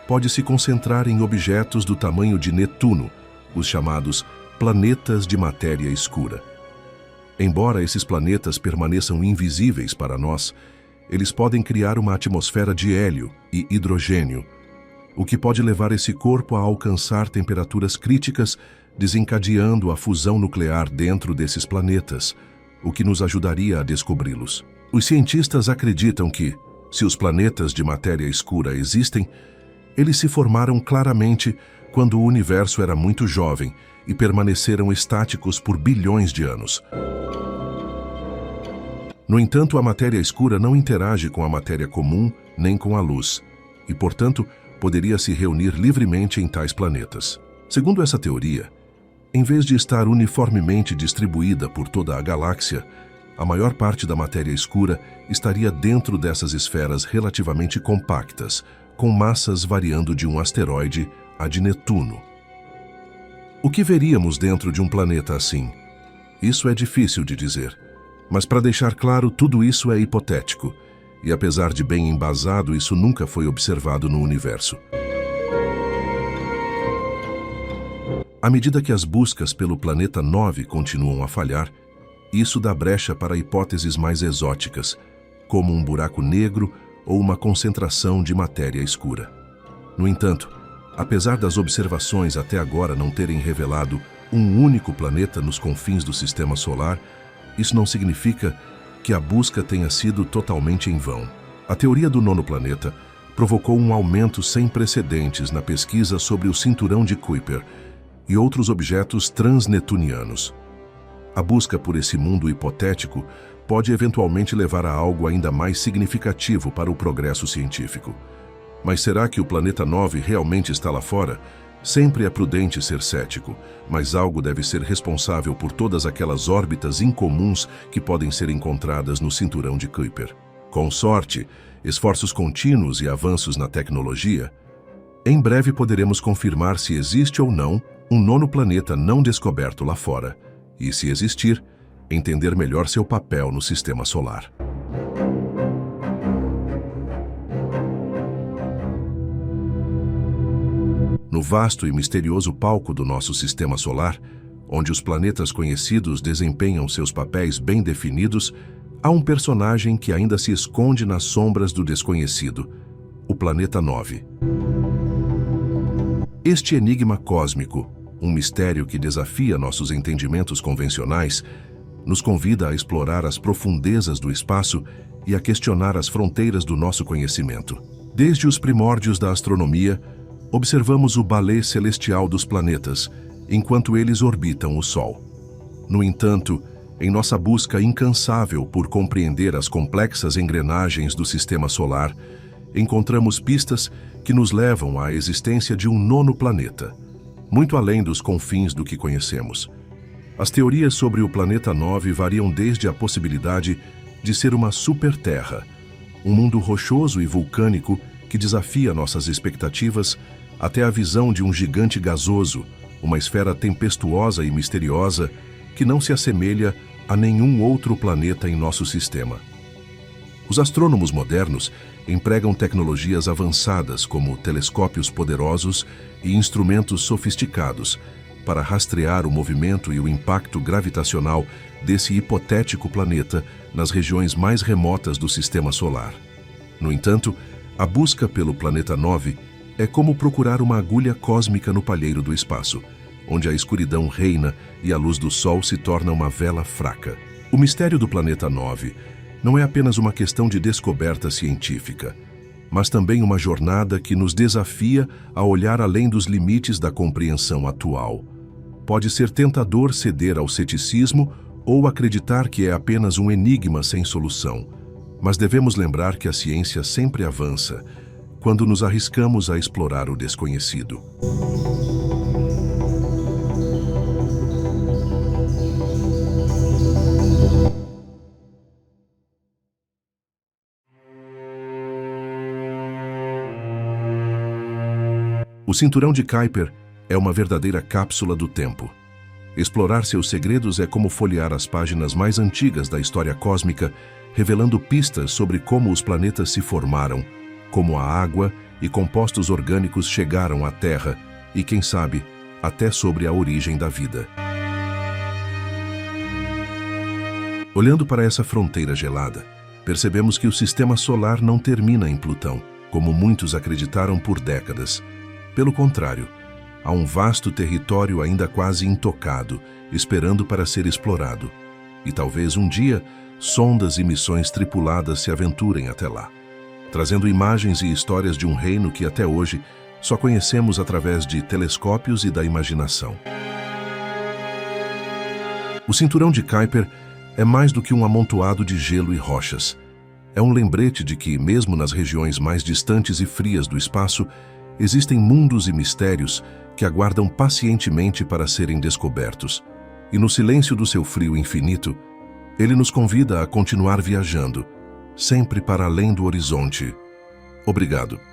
pode se concentrar em objetos do tamanho de Netuno, os chamados planetas de matéria escura. Embora esses planetas permaneçam invisíveis para nós, eles podem criar uma atmosfera de hélio e hidrogênio, o que pode levar esse corpo a alcançar temperaturas críticas, desencadeando a fusão nuclear dentro desses planetas, o que nos ajudaria a descobri-los. Os cientistas acreditam que, se os planetas de matéria escura existem, eles se formaram claramente quando o universo era muito jovem e permaneceram estáticos por bilhões de anos. No entanto, a matéria escura não interage com a matéria comum nem com a luz, e, portanto, poderia se reunir livremente em tais planetas. Segundo essa teoria, em vez de estar uniformemente distribuída por toda a galáxia, a maior parte da matéria escura estaria dentro dessas esferas relativamente compactas, com massas variando de um asteroide a de Netuno. O que veríamos dentro de um planeta assim? Isso é difícil de dizer, mas para deixar claro, tudo isso é hipotético, e apesar de bem embasado, isso nunca foi observado no universo. À medida que as buscas pelo planeta 9 continuam a falhar, isso dá brecha para hipóteses mais exóticas, como um buraco negro ou uma concentração de matéria escura. No entanto, apesar das observações até agora não terem revelado um único planeta nos confins do Sistema Solar, isso não significa que a busca tenha sido totalmente em vão. A teoria do nono planeta provocou um aumento sem precedentes na pesquisa sobre o cinturão de Kuiper e outros objetos transnetunianos. A busca por esse mundo hipotético pode eventualmente levar a algo ainda mais significativo para o progresso científico. Mas será que o planeta 9 realmente está lá fora? Sempre é prudente ser cético, mas algo deve ser responsável por todas aquelas órbitas incomuns que podem ser encontradas no cinturão de Kuiper. Com sorte, esforços contínuos e avanços na tecnologia, em breve poderemos confirmar se existe ou não um nono planeta não descoberto lá fora, e, se existir, entender melhor seu papel no Sistema Solar. No vasto e misterioso palco do nosso Sistema Solar, onde os planetas conhecidos desempenham seus papéis bem definidos, há um personagem que ainda se esconde nas sombras do desconhecido, o Planeta 9. Este enigma cósmico, um mistério que desafia nossos entendimentos convencionais, nos convida a explorar as profundezas do espaço e a questionar as fronteiras do nosso conhecimento. Desde os primórdios da astronomia, observamos o balé celestial dos planetas, enquanto eles orbitam o Sol. No entanto, em nossa busca incansável por compreender as complexas engrenagens do Sistema Solar, encontramos pistas que nos levam à existência de um nono planeta, muito além dos confins do que conhecemos. As teorias sobre o Planeta 9 variam desde a possibilidade de ser uma superterra, um mundo rochoso e vulcânico que desafia nossas expectativas, até a visão de um gigante gasoso, uma esfera tempestuosa e misteriosa que não se assemelha a nenhum outro planeta em nosso sistema. Os astrônomos modernos empregam tecnologias avançadas como telescópios poderosos e instrumentos sofisticados para rastrear o movimento e o impacto gravitacional desse hipotético planeta nas regiões mais remotas do Sistema Solar. No entanto, a busca pelo Planeta 9 é como procurar uma agulha cósmica no palheiro do espaço, onde a escuridão reina e a luz do Sol se torna uma vela fraca. O mistério do Planeta 9 não é apenas uma questão de descoberta científica, mas também uma jornada que nos desafia a olhar além dos limites da compreensão atual. Pode ser tentador ceder ao ceticismo ou acreditar que é apenas um enigma sem solução, mas devemos lembrar que a ciência sempre avança quando nos arriscamos a explorar o desconhecido. O cinturão de Kuiper é uma verdadeira cápsula do tempo. Explorar seus segredos é como folhear as páginas mais antigas da história cósmica, revelando pistas sobre como os planetas se formaram, como a água e compostos orgânicos chegaram à Terra e, quem sabe, até sobre a origem da vida. Olhando para essa fronteira gelada, percebemos que o sistema solar não termina em Plutão, como muitos acreditaram por décadas. Pelo contrário, há um vasto território ainda quase intocado, esperando para ser explorado. E talvez um dia, sondas e missões tripuladas se aventurem até lá, trazendo imagens e histórias de um reino que até hoje só conhecemos através de telescópios e da imaginação. O cinturão de Kuiper é mais do que um amontoado de gelo e rochas. É um lembrete de que, mesmo nas regiões mais distantes e frias do espaço, existem mundos e mistérios que aguardam pacientemente para serem descobertos. E no silêncio do seu frio infinito, ele nos convida a continuar viajando, sempre para além do horizonte. Obrigado.